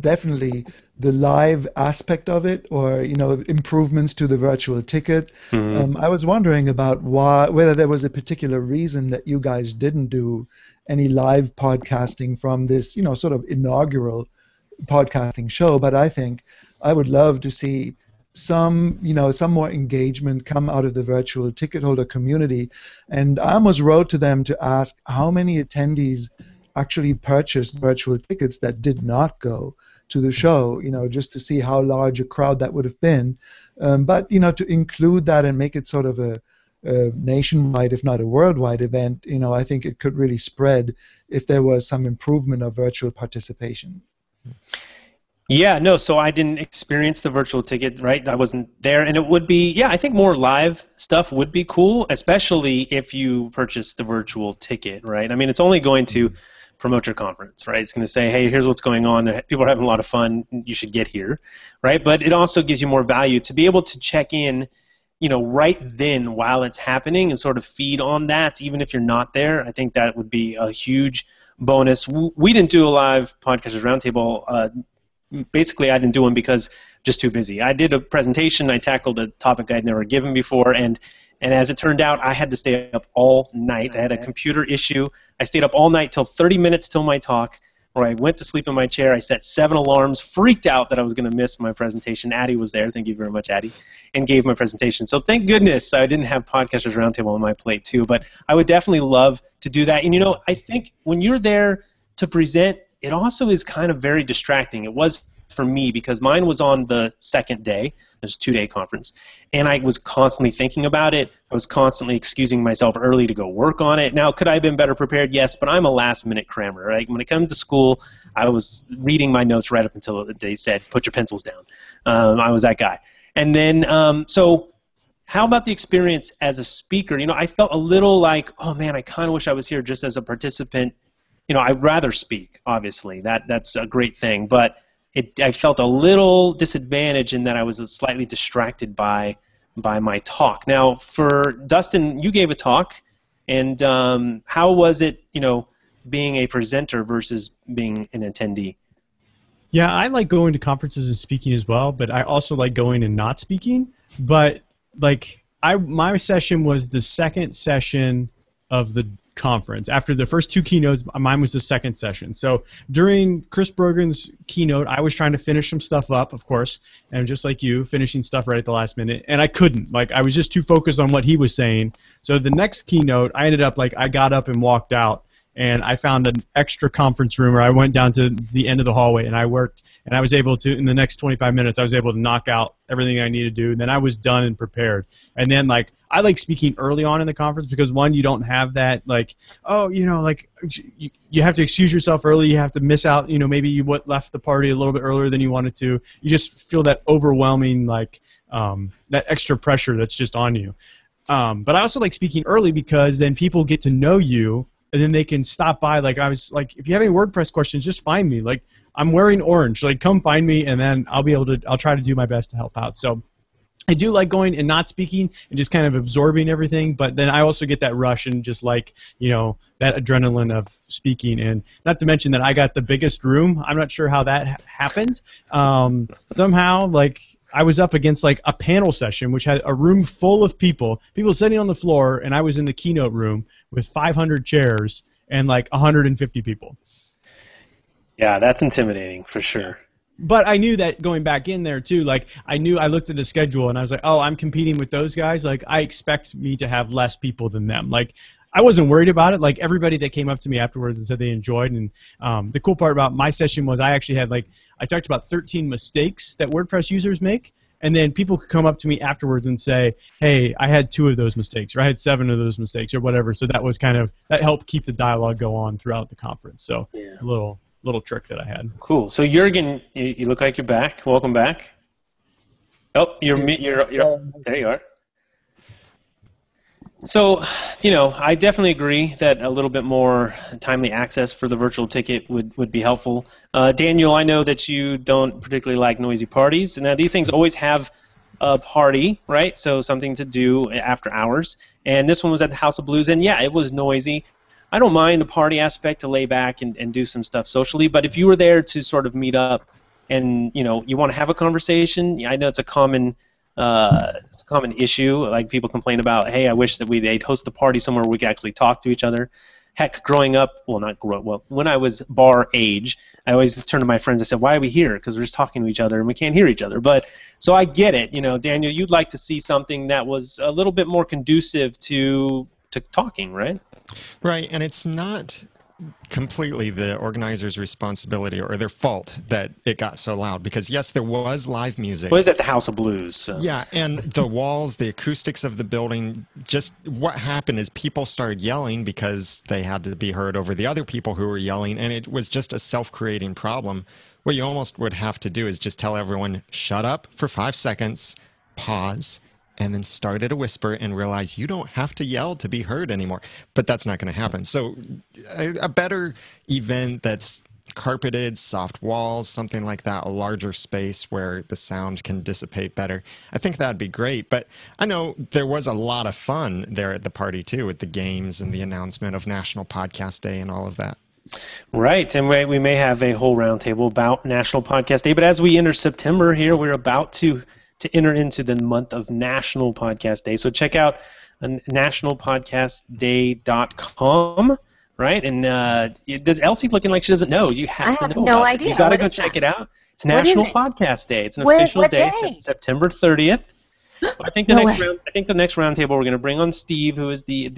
definitely the live aspect of it, or improvements to the virtual ticket. Mm-hmm. I was wondering about whether there was a particular reason that you guys didn't do any live podcasting from this, sort of inaugural podcasting show. But I think I would love to see some more engagement come out of the virtual ticket holder community. And I almost wrote to them to ask how many attendees actually purchased virtual tickets that did not go to the show, just to see how large a crowd that would have been. But to include that and make it sort of a nationwide, if not a worldwide event, I think it could really spread if there was some improvement of virtual participation. Yeah, no, so I didn't experience the virtual ticket, right? I wasn't there, and it would be, yeah, I think more live stuff would be cool, especially if you purchase the virtual ticket, right? I mean, it's only going to promote your conference, right? It's going to say, hey, here's what's going on. People are having a lot of fun. You should get here, right? But it also gives you more value to be able to check in, right then while it's happening and sort of feed on that, even if you're not there. I think that would be a huge bonus. We didn't do a live Podcasters Roundtable. Basically, I didn't do one because just too busy. I did a presentation. I tackled a topic I'd never given before, and as it turned out, I had to stay up all night. I had a computer issue. I stayed up all night till 30 minutes till my talk, where I went to sleep in my chair. I set 7 alarms, freaked out that I was going to miss my presentation. Addy was there. Thank you very much, Addy, and gave my presentation. So thank goodness I didn't have Podcasters Roundtable on my plate too, but I would definitely love to do that. And, I think when you're there to present, it also is kind of very distracting. It was for me because mine was on the second day. There's a 2-day conference, and I was constantly thinking about it. I was constantly excusing myself early to go work on it. Now, could I have been better prepared? Yes, but I'm a last-minute crammer. Right? When it comes to school, I was reading my notes right up until they said, put your pencils down. I was that guy. And then, so how about the experience as a speaker? I felt a little like, oh, man, I kind of wish I was here just as a participant. I'd rather speak, obviously. That's a great thing. But I felt a little disadvantaged in that I was slightly distracted by my talk. Now, for Dustin, you gave a talk, and how was it, being a presenter versus being an attendee? Yeah, I like going to conferences and speaking as well, but I also like going and not speaking. But my session was the second session of the conference. After the first 2 keynotes, mine was the second session. So during Chris Brogan's keynote, I was trying to finish some stuff up, of course, and just like you, finishing stuff right at the last minute, and I couldn't. I was just too focused on what he was saying. So the next keynote, I ended up, I got up and walked out, and I found an extra conference room where I went down to the end of the hallway, and I worked, and I was able to, in the next 25 minutes, I was able to knock out everything I needed to do, and then I was done and prepared. And then, I like speaking early on in the conference because, one, you don't have that, you have to excuse yourself early, you have to miss out, maybe you left the party a little bit earlier than you wanted to. You just feel that overwhelming, that extra pressure that's just on you. But I also like speaking early because then people get to know you, and then they can stop by. If you have any WordPress questions, just find me. I'm wearing orange. Come find me, and then I'll try to do my best to help out. So I do like going and not speaking and just kind of absorbing everything, but then I also get that rush and just that adrenaline of speaking. And not to mention that I got the biggest room. I'm not sure how that happened. Somehow, I was up against a panel session which had a room full of people sitting on the floor, and I was in the keynote room with 500 chairs and 150 people. Yeah, that's intimidating for sure. But I knew that going back in there too, I looked at the schedule and I was like, oh, I'm competing with those guys. I expect me to have less people than them. I wasn't worried about it. Everybody that came up to me afterwards and said they enjoyed. And the cool part about my session was I actually had I talked about 13 mistakes that WordPress users make. And then people could come up to me afterwards and say, hey, I had 2 of those mistakes, or I had 7 of those mistakes, or whatever. So that was that helped keep the dialogue go on throughout the conference. So yeah. A little trick that I had. Cool. So Juergen, you look like you're back. Welcome back. Oh, you're there. You are. So, I definitely agree that a little bit more timely access for the virtual ticket would be helpful. Daniel, I know that you don't particularly like noisy parties. Now, these things always have a party, right? So something to do after hours. And this one was at the House of Blues, and yeah, it was noisy. I don't mind the party aspect to lay back and do some stuff socially, but if you were there to sort of meet up and, you want to have a conversation, I know it's a common issue. People complain about, hey, I wish that they'd host a party somewhere where we could actually talk to each other. Heck, growing up, when I was bar age, I always turn to my friends and say, why are we here? Because we're just talking to each other and we can't hear each other. But so I get it. You know, Daniel, you'd like to see something that was a little bit more conducive to talking, right? Right, and it's not completely the organizer's responsibility or their fault that it got so loud, because yes, there was live music. Well, it was at the House of Blues. So. Yeah, and the walls, the acoustics of the building, just what happened is people started yelling because they had to be heard over the other people who were yelling, and it was just a self-creating problem. What you almost would have to do is just tell everyone, shut up for 5 seconds, pause, and then start at a whisper and realize you don't have to yell to be heard anymore. But that's not going to happen. So a better event that's carpeted, soft walls, something like that, a larger space where the sound can dissipate better. I think that'd be great. But I know there was a lot of fun there at the party, too, with the games and the announcement of National Podcast Day and all of that. Right, and we may have a whole roundtable about National Podcast Day. But as we enter September here, we're about to enter into the month of National Podcast Day. So check out nationalpodcastday.com, right? And does Elsie looking like she doesn't know? You have to know. I have no idea. You got to go check it out. It's National Podcast Day. It's an official day, September 30th. I think the next roundtable we're going to bring on Steve, who is the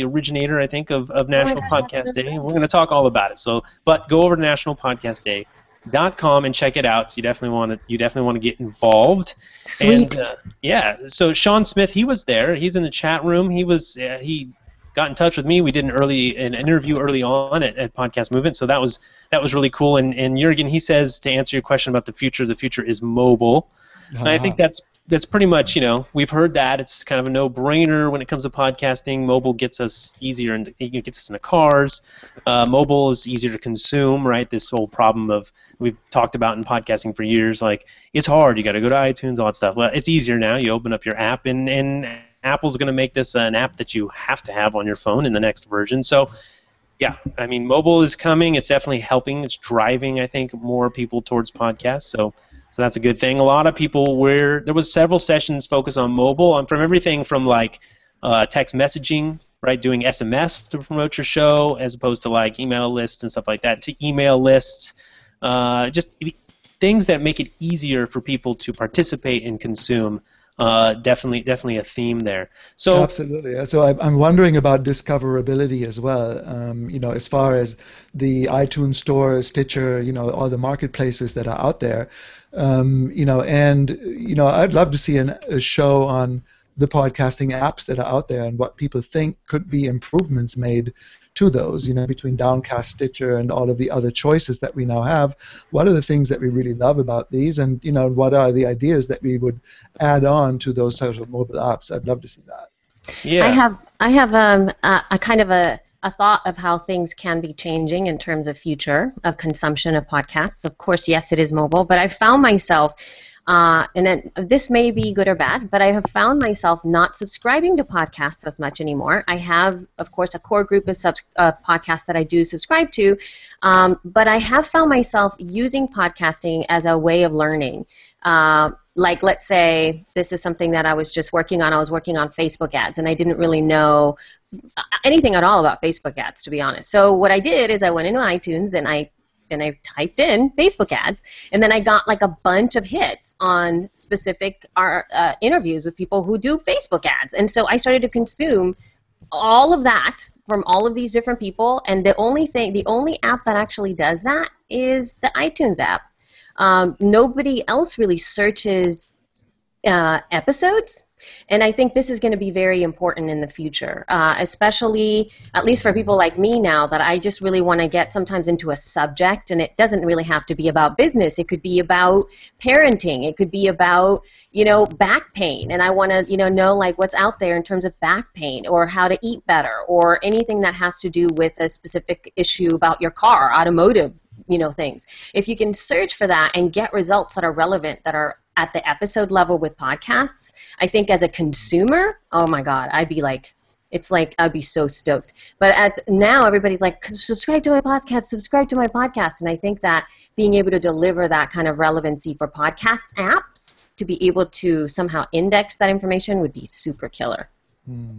originator, I think, of National Podcast Day. And we're going to talk all about it. So, but go over to nationalpodcastday.com and check it out. So you definitely want to get involved. Sweet. And so Sean Smith, he was there. He's in the chat room. He got in touch with me. We did an interview early on at Podcast Movement. So that was really cool. And Juergen, he says, to answer your question about the future is mobile. And I think that's pretty much, we've heard that. It's kind of a no-brainer when it comes to podcasting. Mobile gets us easier, and it gets us into cars. Mobile is easier to consume, right? This whole problem we've talked about in podcasting for years, like it's hard. You got to go to iTunes, all that stuff. Well, it's easier now. You open up your app, and Apple's going to make this an app that you have to have on your phone in the next version. So, yeah, I mean, mobile is coming. It's definitely helping. It's driving, I think, more people towards podcasts. So that's a good thing. A lot of people there was several sessions focused on mobile, from everything from like text messaging, right, doing SMS to promote your show, as opposed to like email lists and stuff like that, to email lists, just things that make it easier for people to participate and consume. Definitely a theme there. So absolutely. So I'm wondering about discoverability as well. As far as the iTunes Store, Stitcher, all the marketplaces that are out there. I'd love to see a show on the podcasting apps that are out there and what people think could be improvements made to those, between Downcast, Stitcher, and all of the other choices that we now have. What are the things that we really love about these, and what are the ideas that we would add on to those sorts of mobile apps? I'd love to see that. Yeah. I have a kind of a thought of how things can be changing in terms of future of consumption of podcasts. Of course, yes, it is mobile, but I found myself, and this may be good or bad, but I have found myself not subscribing to podcasts as much anymore. I have, of course, a core group of podcasts that I do subscribe to, but I have found myself using podcasting as a way of learning. Like, let's say this is something that I was just working on. I was working on Facebook ads, and I didn't really know anything at all about Facebook ads, to be honest. So what I did is I went into iTunes and I typed in Facebook ads, and then I got like a bunch of hits on specific interviews with people who do Facebook ads. And so I started to consume all of that from all of these different people, and the only app that actually does that is the iTunes app. Nobody else really searches episodes, and I think this is going to be very important in the future, especially, at least for people like me now, that I just really want to get sometimes into a subject, and it doesn't really have to be about business. It could be about parenting. It could be about, back pain, and I want to, know like what's out there in terms of back pain, or how to eat better, or anything that has to do with a specific issue about your car, automotive, things. If you can search for that and get results that are relevant, that are at the episode level with podcasts, I think as a consumer, oh my God, I'd be so stoked. But now everybody's like, subscribe to my podcast, and I think that being able to deliver that kind of relevancy for podcast apps, to be able to somehow index that information, would be super killer.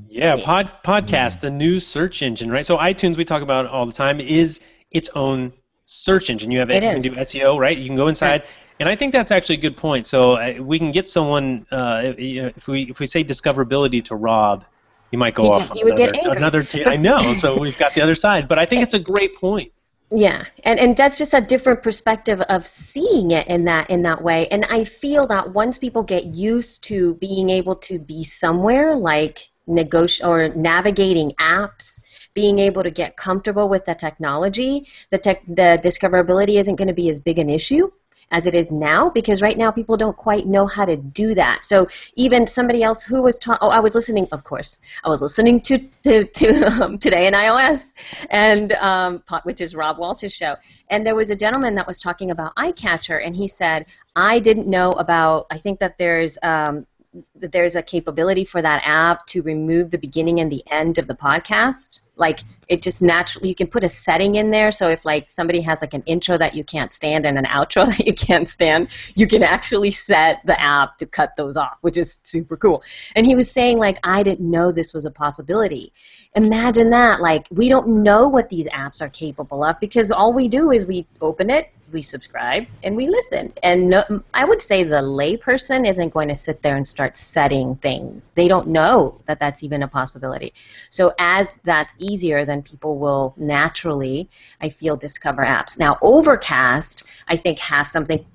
Yeah, podcast, the new search engine, right? So iTunes, we talk about all the time, is its own search engine. You It can is. do SEO, right? You can go inside, and I think that's actually a good point. So we can get someone. If we say discoverability to Rob, he might go off on He would get angry. I know. So we've got the other side, but I think it's a great point. Yeah, and that's just a different perspective of seeing it in that way. And I feel that once people get used to being able to be somewhere, like navigating apps, being able to get comfortable with the technology, the discoverability isn't going to be as big an issue as it is now, because right now people don't quite know how to do that. So even somebody else who was I was listening, of course, I was listening to Today in iOS, and which is Rob Walsh's show, and there was a gentleman that was talking about iCatcher, and he said, I didn't know about, I think that there's a capability for that app to remove the beginning and the end of the podcast. Like, it just naturally, you can put a setting in there, so if like somebody has like an intro that you can't stand and an outro that you can't stand, you can actually set the app to cut those off, which is super cool. And he was saying, like, I didn't know this was a possibility. Imagine that. Like, we don't know what these apps are capable of, because all we do is we open it, we subscribe, and we listen. And I would say the layperson isn't going to sit there and start setting things. They don't know that that's even a possibility. So as that's easier, then people will naturally, I feel, discover apps. Now, Overcast, I think, has something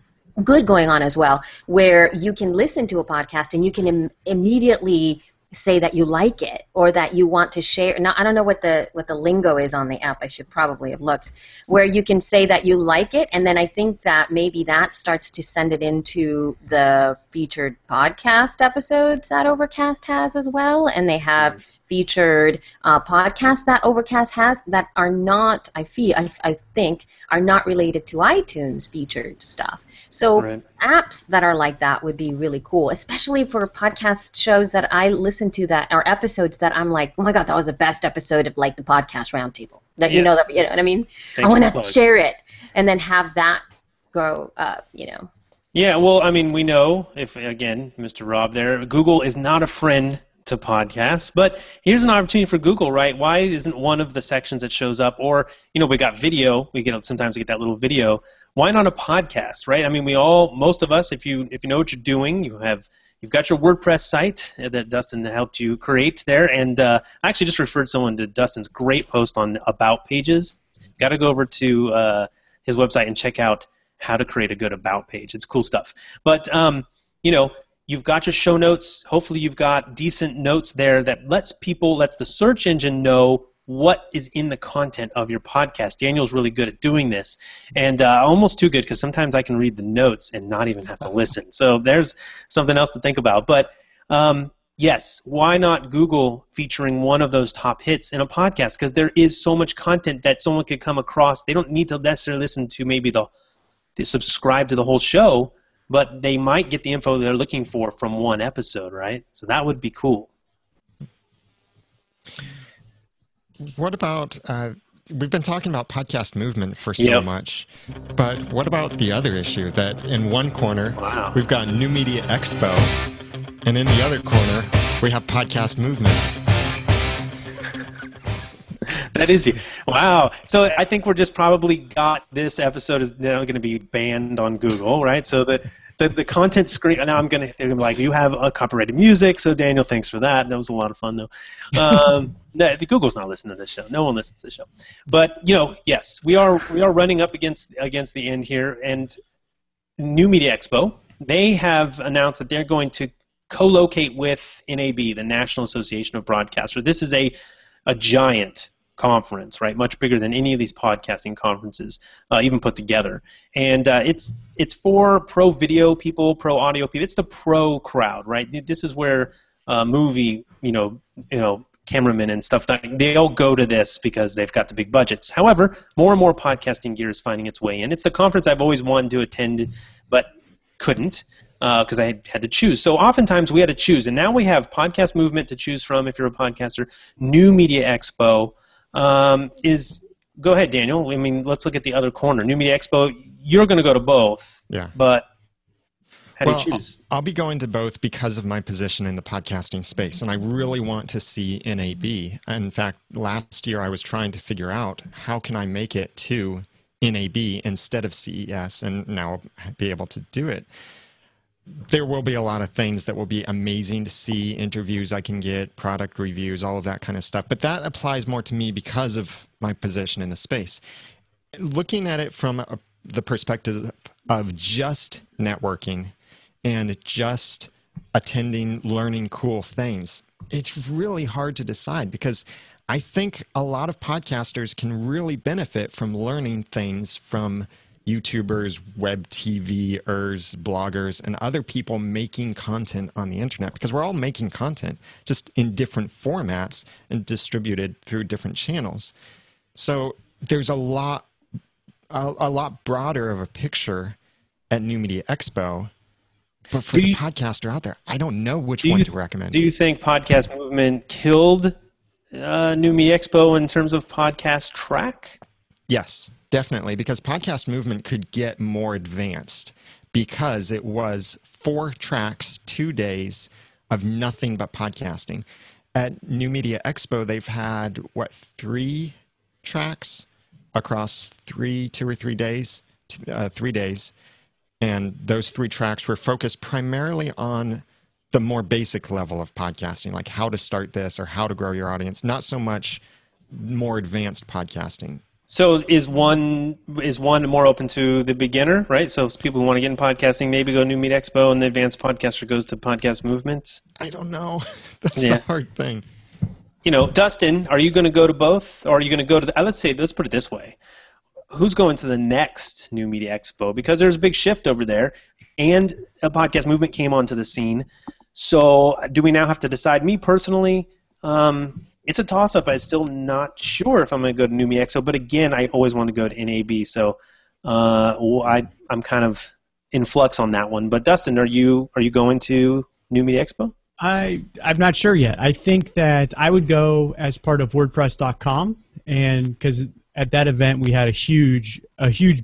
good going on as well, where you can listen to a podcast and you can immediately say that you like it or that you want to share. Now, I don't know what the lingo is on the app. I should probably have looked. Where you can say that you like it, and then I think that maybe that starts to send it into the featured podcast episodes that Overcast has as well, and they have featured podcasts that Overcast has that are not, I think, are not related to iTunes featured stuff. So apps that are like that would be really cool, especially for podcast shows that I listen to that are episodes that I'm like, oh my God, that was the best episode of like the podcast Roundtable. That you know what I mean? I want to share it and then have that grow up, Yeah, well, I mean, we know, if again, Mr. Rob there, Google is not a friend to podcasts, but here's an opportunity for Google, right? Why isn't one of the sections that shows up, or we got video, sometimes we get that little video. Why not a podcast, right? I mean, most of us, if you know what you're doing, you've got your WordPress site that Dustin helped you create there, and I actually just referred someone to Dustin's great post on About Pages. Got to go over to his website and check out how to create a good About page. It's cool stuff. But you've got your show notes. Hopefully you've got decent notes there that lets the search engine know what is in the content of your podcast. Daniel's really good at doing this, and almost too good, because sometimes I can read the notes and not even have to listen. So there's something else to think about. But yes, why not Google featuring one of those top hits in a podcast? Because there is so much content that someone could come across. They don't need to necessarily listen to maybe subscribe to the whole show, but they might get the info they're looking for from one episode, right? So that would be cool. What about, we've been talking about podcast movement for so much, but what about the other issue that in one corner we've got New Media Expo, and in the other corner we have podcast movement? That is you. Wow. So I think we're just probably got this episode is now going to be banned on Google, right? So the content screen, now they're going to be like, you have a copyrighted music, so Daniel, thanks for that. That was a lot of fun, though. Google's not listening to this show. No one listens to the show. But, yes, we are running up against the end here, and New Media Expo, they have announced that they're going to co-locate with NAB, the National Association of Broadcasters. This is a giant conference, right? Much bigger than any of these podcasting conferences, even put together. And it's for pro video people, pro audio people. It's the pro crowd, right? This is where movie, cameramen and stuff, they all go to this because they've got the big budgets. However, more and more podcasting gear is finding its way in. It's the conference I've always wanted to attend, but couldn't, because I had to choose. So oftentimes we had to choose, and now we have Podcast Movement to choose from if you're a podcaster. New Media Expo go ahead, Daniel. I mean, let's look at the other corner. New Media Expo, you're going to go to both. Yeah. But how do you choose? I'll be going to both because of my position in the podcasting space, and I really want to see NAB. In fact, last year I was trying to figure out how can I make it to NAB instead of CES, and now I'll be able to do it. There will be a lot of things that will be amazing to see, interviews I can get, product reviews, all of that kind of stuff. But that applies more to me because of my position in the space. Looking at it from the perspective of just networking and just attending, learning cool things, it's really hard to decide, because I think a lot of podcasters can really benefit from learning things from YouTubers, web TVers, bloggers, and other people making content on the internet, because we're all making content just in different formats and distributed through different channels. So there's a lot broader of a picture at New Media Expo. But for the podcaster out there, I don't know which one to recommend. Do you think Podcast Movement killed New Media Expo in terms of podcast track? Yes, definitely, because Podcast Movement could get more advanced, because it was 4 tracks, 2 days of nothing but podcasting. At New Media Expo, they've had, 3 tracks across 2 or 3 days, 3 days. And those 3 tracks were focused primarily on the more basic level of podcasting, like how to start this or how to grow your audience, not so much more advanced podcasting. So is one more open to the beginner, right? So people who want to get in podcasting maybe go to New Media Expo, and the advanced podcaster goes to Podcast Movement? I don't know. That's the hard thing. Dustin, are you going to go to both? Or are you going to go to the, let's put it this way. Who's going to the next New Media Expo? Because there's a big shift over there, and a Podcast Movement came onto the scene. So do we now have to decide? Me personally, it's a toss-up. I'm still not sure if I'm going to go to New Media Expo. But again, I always want to go to NAB. So I'm kind of in flux on that one. But Dustin, are you going to New Media Expo? I'm not sure yet. I think that I would go as part of WordPress.com, and because at that event we had a huge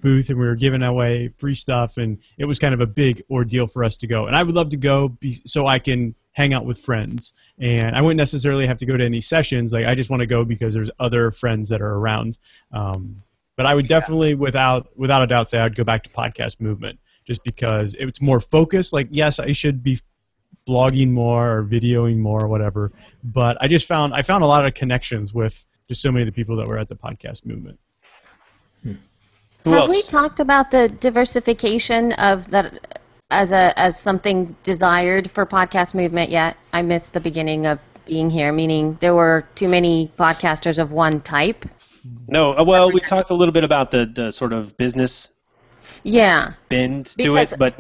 booth, and we were giving away free stuff, and it was kind of a big ordeal for us to go. And I would love to go so I can hang out with friends, and I wouldn't necessarily have to go to any sessions. Like, I just want to go because there's other friends that are around. But I would definitely, without a doubt, say I'd go back to Podcast Movement, just because it's more focused. Like, yes, I should be blogging more or videoing more or whatever, but I found a lot of connections with just so many of the people that were at the Podcast Movement. Have we talked about the diversification of that as something desired for Podcast Movement yet? I missed the beginning of being here, meaning there were too many podcasters of one type. No, well, we talked a little bit about the sort of business bend to it, but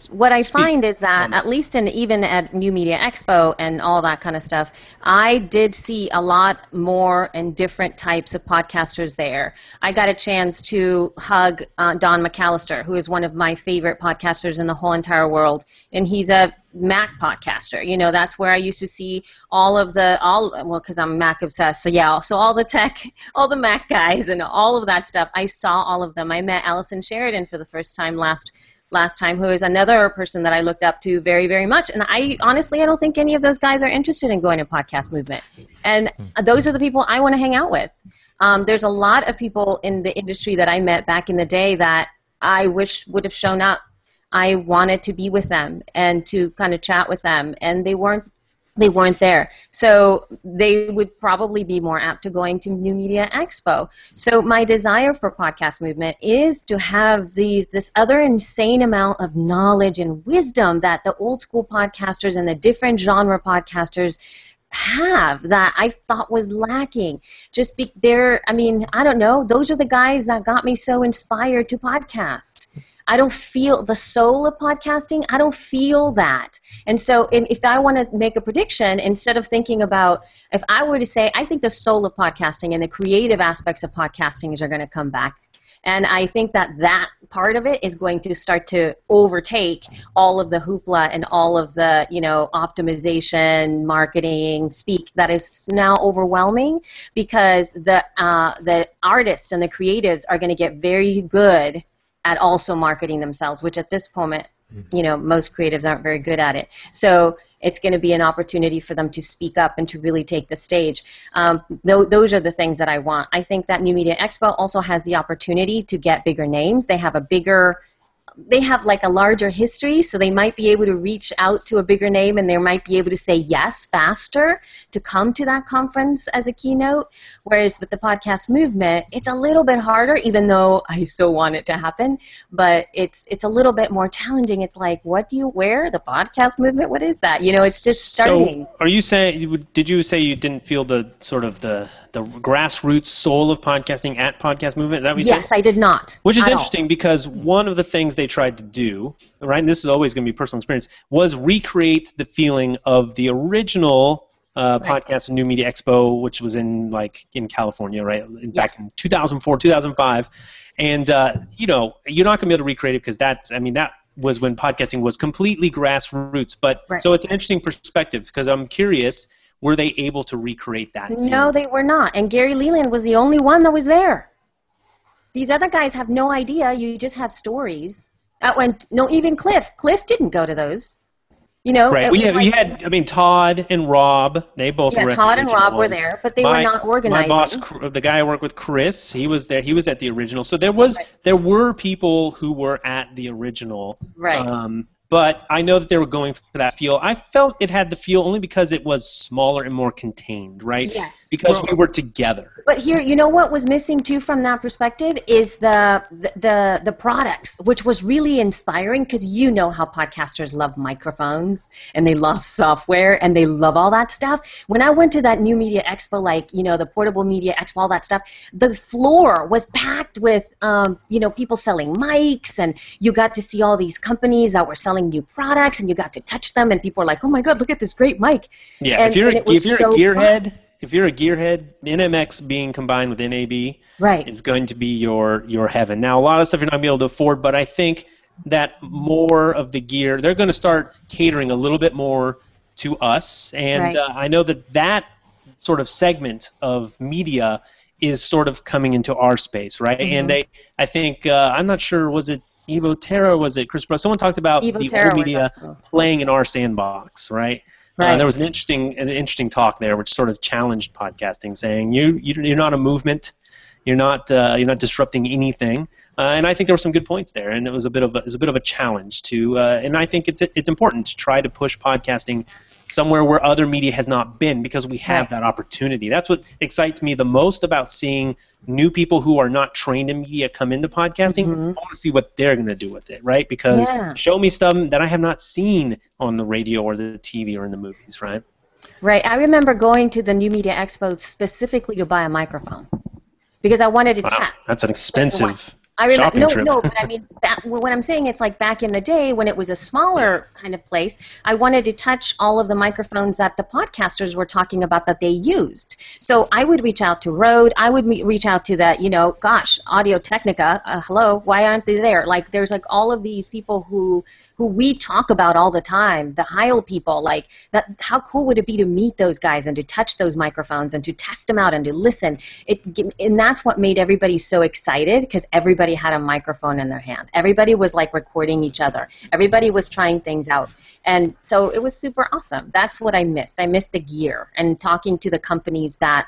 what I find is that at least even at New Media Expo and all that kind of stuff, I did see a lot more and different types of podcasters there. I got a chance to hug Don McAllister, who is one of my favorite podcasters in the whole entire world, and he's a Mac podcaster. That's where I used to see because I'm Mac obsessed. So all the tech, all the Mac guys, and all of that stuff. I saw all of them. I met Allison Sheridan for the first time last time, who is another person that I looked up to very, very much. And I don't think any of those guys are interested in going to Podcast Movement. And those are the people I want to hang out with. There's a lot of people in the industry that I met back in the day that I wish would have shown up. I wanted to be with them and to kind of chat with them, and they weren't there. So they would probably be more apt to going to New Media Expo. So my desire for Podcast Movement is to have this other insane amount of knowledge and wisdom that the old school podcasters and the different genre podcasters have that I thought was lacking. I don't know, those are the guys that got me so inspired to podcast. I don't feel the soul of podcasting. I don't feel that. And so if I want to make a prediction, instead of thinking about, if I were to say, I think the soul of podcasting and the creative aspects of podcasting are going to come back. And I think that part of it is going to start to overtake all of the hoopla and all of the, optimization, marketing, speak that is now overwhelming, because the artists and the creatives are going to get very good at also marketing themselves, which at this moment, most creatives aren't very good at it. So it's going to be an opportunity for them to speak up and to really take the stage. Those are the things that I want. I think that New Media Expo also has the opportunity to get bigger names. They have like a larger history, so they might be able to reach out to a bigger name, and they might be able to say yes faster to come to that conference as a keynote. Whereas with the podcast movement, it's a little bit harder, even though I so want it to happen, but it's a little bit more challenging. It's like, what do you wear? The podcast movement? What is that? It's just starting. So are you saying, did you say you didn't feel the sort of the grassroots soul of podcasting at Podcast Movement? Is that what you said? Yes, I did not. Which is interesting because one of the things they tried to do, right, and this is always going to be personal experience, was recreate the feeling of the original podcast New Media Expo, which was in California, right, back in 2004, 2005. And, you're not going to be able to recreate it because that was when podcasting was completely grassroots. But so it's an interesting perspective because I'm curious, were they able to recreate that feeling? No, they were not. And Gary Leland was the only one that was there. These other guys have no idea. You just have stories. Even Cliff. Cliff didn't go to those. Right. We had, Todd and Rob. They both were. Yeah, Todd and Rob were there, but they were not organizing. My boss, the guy I work with, Chris, he was there. He was at the original. So there were people who were at the original. Right. But I know that they were going for that feel. I felt it had the feel only because it was smaller and more contained, right? Yes. Because we were together. But here, what was missing too from that perspective is the products, which was really inspiring because how podcasters love microphones and they love software and they love all that stuff. When I went to that New Media Expo, the Portable Media Expo, all that stuff, the floor was packed with people selling mics, and you got to see all these companies that were selling new products, and you got to touch them, and people are like, "Oh my God, look at this great mic!" Yeah, if you're a gearhead, NMX being combined with NAB, is going to be your heaven. Now, a lot of stuff you're not going to be able to afford, but I think that more of the gear, they're going to start catering a little bit more to us, and I know that sort of segment of media is sort of coming into our space, right? Mm-hmm. And I think I'm not sure, was it Evo Terra, was it Chris Bro? Someone talked about the old media playing in our sandbox, right? There was an interesting talk there, which sort of challenged podcasting, saying you're not a movement, you're not disrupting anything, and I think there were some good points there, and it was a bit of a challenge to, and I think it's important to try to push podcasting somewhere where other media has not been, because we have that opportunity. That's what excites me the most about seeing new people who are not trained in media come into podcasting. Mm-hmm. I want to see what they're going to do with it, right? Because show me stuff that I have not seen on the radio or the TV or in the movies, right? Right. I remember going to the New Media Expo specifically to buy a microphone because I wanted to test. That's an expensive shopping trip. No, but I mean, when I'm saying it's like back in the day when it was a smaller kind of place, I wanted to touch all of the microphones that the podcasters were talking about that they used. So I would reach out to Rode. I would reach out to that, Audio Technica. Hello, why aren't they there? Like, there's like all of these people who we talk about all the time, the Heil people, like that. How cool would it be to meet those guys and to touch those microphones and to test them out and to listen? And that's what made everybody so excited, because everybody had a microphone in their hand. Everybody was like recording each other. Everybody was trying things out. And so it was super awesome. That's what I missed. I missed the gear and talking to the companies that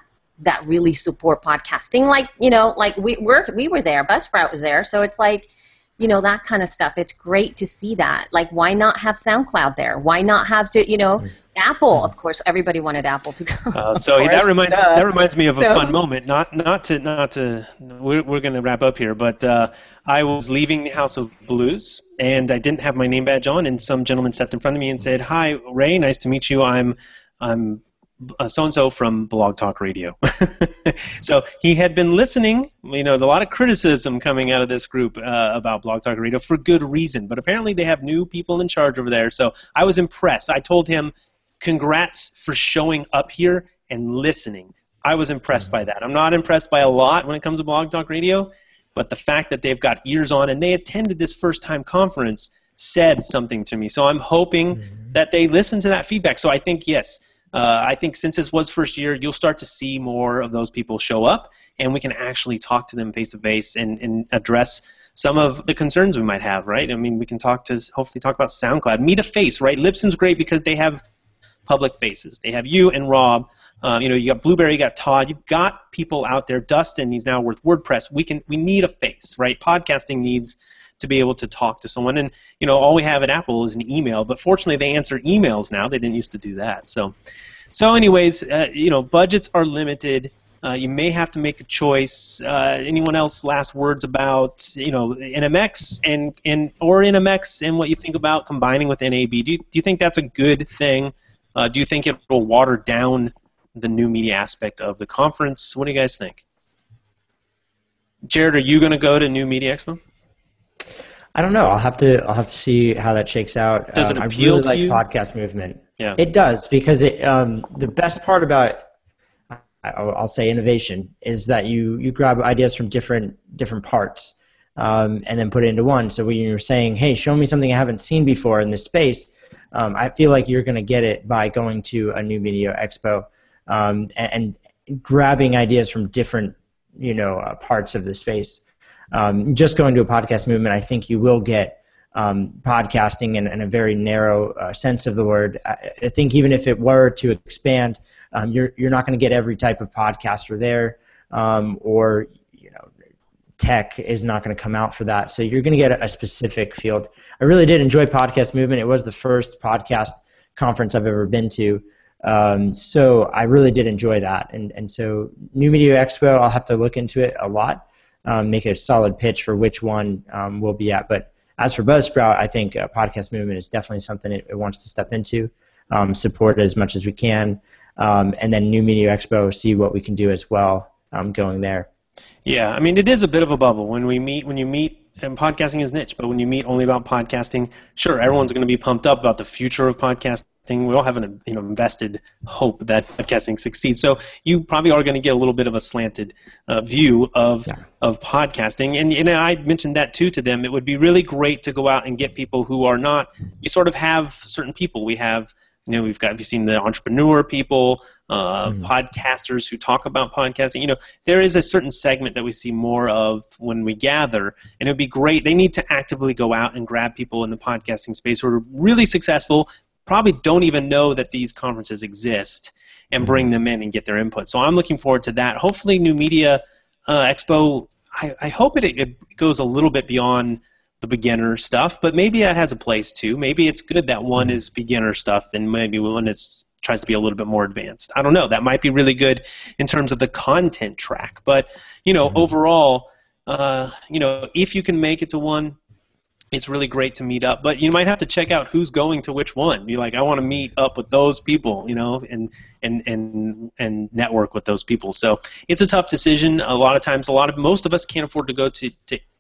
really support podcasting. Like, we were there. Buzzsprout was there. So it's like, that kind of stuff. It's great to see that. Like, why not have SoundCloud there? Why not have Apple? Of course, everybody wanted Apple to go. That reminds me of a fun moment. Not to. We're going to wrap up here, but I was leaving the House of Blues, and I didn't have my name badge on, and some gentleman stepped in front of me and said, "Hi, Ray. Nice to meet you. I'm so-and-so from Blog Talk Radio." So he had been listening. A lot of criticism coming out of this group about Blog Talk Radio for good reason, but apparently they have new people in charge over there. So I was impressed. I told him, congrats for showing up here and listening. I was impressed by that. I'm not impressed by a lot when it comes to Blog Talk Radio, but the fact that they've got ears on and they attended this first-time conference said something to me. So I'm hoping that they listen to that feedback. So I think, yes, I think since this was first year, you'll start to see more of those people show up, and we can actually talk to them face-to-face and address some of the concerns we might have, right? I mean, we can hopefully talk about SoundCloud. Meet a face, right? Libsyn's great because they have public faces. They have you and Rob. You got Blueberry, you got Todd. You've got people out there. Dustin, he's now with WordPress. We need a face, right? Podcasting needs to be able to talk to someone. And all we have at Apple is an email. But fortunately, they answer emails now. They didn't used to do that. So anyways, budgets are limited. You may have to make a choice. Anyone else last words about NMX or NMX and what you think about combining with NAB? Do you think that's a good thing? Do you think it will water down the new media aspect of the conference? What do you guys think? Jared, are you going to go to New Media Expo? I don't know. I'll have to see how that shakes out. Does it appeal I really to like you? podcast movement. Yeah. It does, because the best part about, I'll say, innovation is that you grab ideas from different parts and then put it into one. So when you're saying, hey, show me something I haven't seen before in this space, I feel like you're going to get it by going to a New Media Expo and grabbing ideas from different parts of the space. Just going to a podcast movement, I think you will get podcasting in a very narrow sense of the word. I think even if it were to expand, you're not going to get every type of podcaster there, or tech is not going to come out for that. So you're going to get a specific field. I really did enjoy Podcast Movement. It was the first podcast conference I've ever been to. So I really did enjoy that. And so New Media Expo, I'll have to look into it a lot, make a solid pitch for which one we'll be at. But as for Buzzsprout, I think Podcast Movement is definitely something it wants to step into, support it as much as we can, and then New Media Expo, see what we can do as well going there. Yeah, I mean, it is a bit of a bubble when you meet, and podcasting is niche, but when you meet only about podcasting, sure, everyone's going to be pumped up about the future of podcasting. We all have an invested hope that podcasting succeeds. So you probably are going to get a little bit of a slanted view of podcasting. And I mentioned that too to them. It would be really great to go out and get people who are not. You sort of have certain people. We have. Have you seen the entrepreneur people, podcasters who talk about podcasting? There is a certain segment that we see more of when we gather, and it would be great. They need to actively go out and grab people in the podcasting space who are really successful, probably don't even know that these conferences exist, and bring them in and get their input. So I'm looking forward to that. Hopefully New Media Expo, I hope it goes a little bit beyond the beginner stuff, but maybe that has a place too. Maybe it's good that one is beginner stuff and maybe one tries to be a little bit more advanced. I don't know. That might be really good in terms of the content track. But, overall, if you can make it to one, it's really great to meet up. But you might have to check out who's going to which one. You're like, I want to meet up with those people, and network with those people. So it's a tough decision. A lot of times, most of us can't afford to go to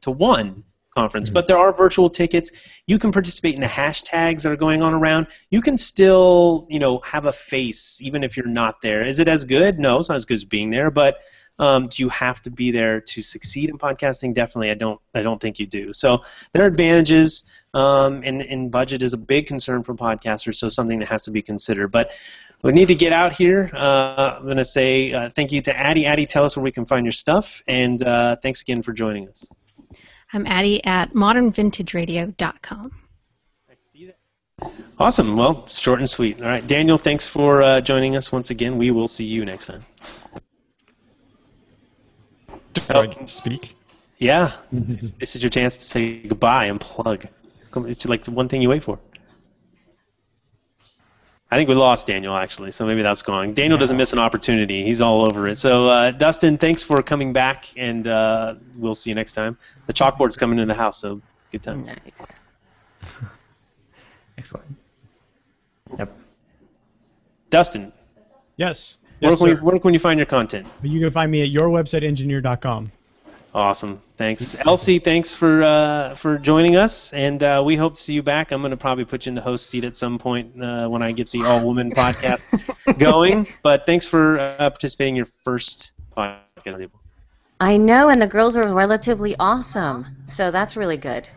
one conference, but there are virtual tickets. You can participate in the hashtags that are going on around. You can still, have a face even if you're not there. Is it as good? No, it's not as good as being there. But do you have to be there to succeed in podcasting? Definitely, I don't think you do. So there are advantages, and budget is a big concern for podcasters. So something that has to be considered. But we need to get out here. I'm going to say thank you to Addy. Addy, tell us where we can find your stuff, and thanks again for joining us. I'm Addy at modernvintageradio.com. I see that. Awesome. Well, it's short and sweet. All right, Daniel, thanks for joining us once again. We will see you next time. Do I get to speak? Yeah. This is your chance to say goodbye and plug. It's like the one thing you wait for. I think we lost Daniel, actually, so maybe that's gone. Daniel doesn't miss an opportunity. He's all over it. So, Dustin, thanks for coming back, and we'll see you next time. The chalkboard's coming in the house, so good time. Nice. Excellent. Yep. Dustin. Yes. Where Yes, sir. can you find your content? You can find me at yourwebsiteengineer.com. Awesome. Thanks. Elsie, thanks for joining us, and we hope to see you back. I'm going to probably put you in the host seat at some point when I get the all-women podcast going, but thanks for participating in your first podcast. I know, and the girls were relatively awesome, so that's really good.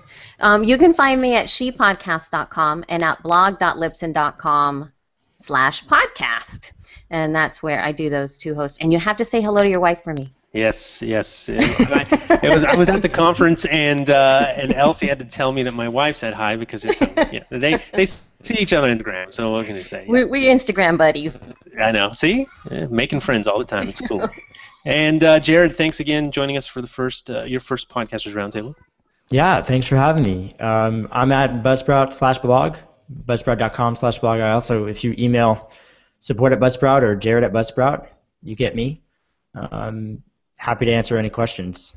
You can find me at shepodcast.com and at blog.libsyn.com/podcast, and that's where I do those two hosts. And you have to say hello to your wife for me. Yes. I was at the conference, and Elsie had to tell me that my wife said hi because they see each other on Instagram. So what can I say? We're Instagram buddies. I know. See, making friends all the time. It's cool. And Jared, thanks again joining us for the your first Podcasters Roundtable. Yeah, thanks for having me. I'm at Buzzsprout/blog, buzzsprout.com/blog. I also, if you email support@Buzzsprout or Jared@Buzzsprout, you get me. Happy to answer any questions.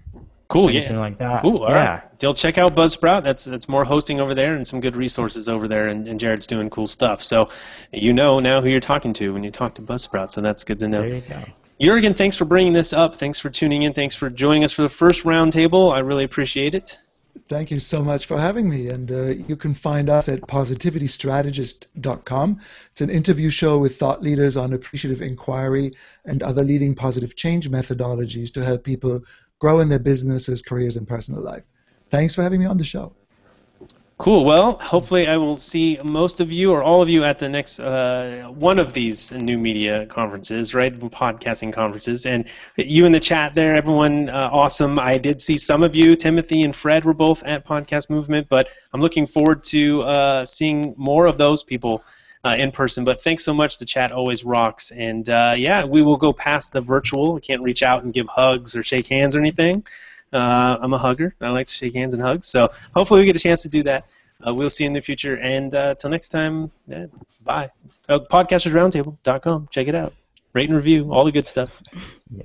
Cool, Anything like that. Cool, all right. You'll check out Buzzsprout. That's more hosting over there and some good resources over there, and Jared's doing cool stuff. So you know now who you're talking to when you talk to Buzzsprout, so that's good to know. There you go. Juergen, thanks for bringing this up. Thanks for tuning in. Thanks for joining us for the first roundtable. I really appreciate it. Thank you so much for having me, and you can find us at positivitystrategist.com. It's an interview show with thought leaders on appreciative inquiry and other leading positive change methodologies to help people grow in their businesses, careers, and personal life. Thanks for having me on the show. Cool. Well, hopefully I will see most of you or all of you at the next one of these new media conferences, right? Podcasting conferences. And you in the chat there, everyone, awesome. I did see some of you. Timothy and Fred were both at Podcast Movement, but I'm looking forward to seeing more of those people in person. But thanks so much. The chat always rocks. And we will go past the virtual. We can't reach out and give hugs or shake hands or anything. I'm a hugger. I like to shake hands and hugs. So hopefully we get a chance to do that. We'll see you in the future. And till next time, bye. Podcastersroundtable.com. Check it out. Rate and review. All the good stuff.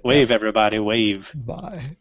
Wave, everybody. Wave. Bye.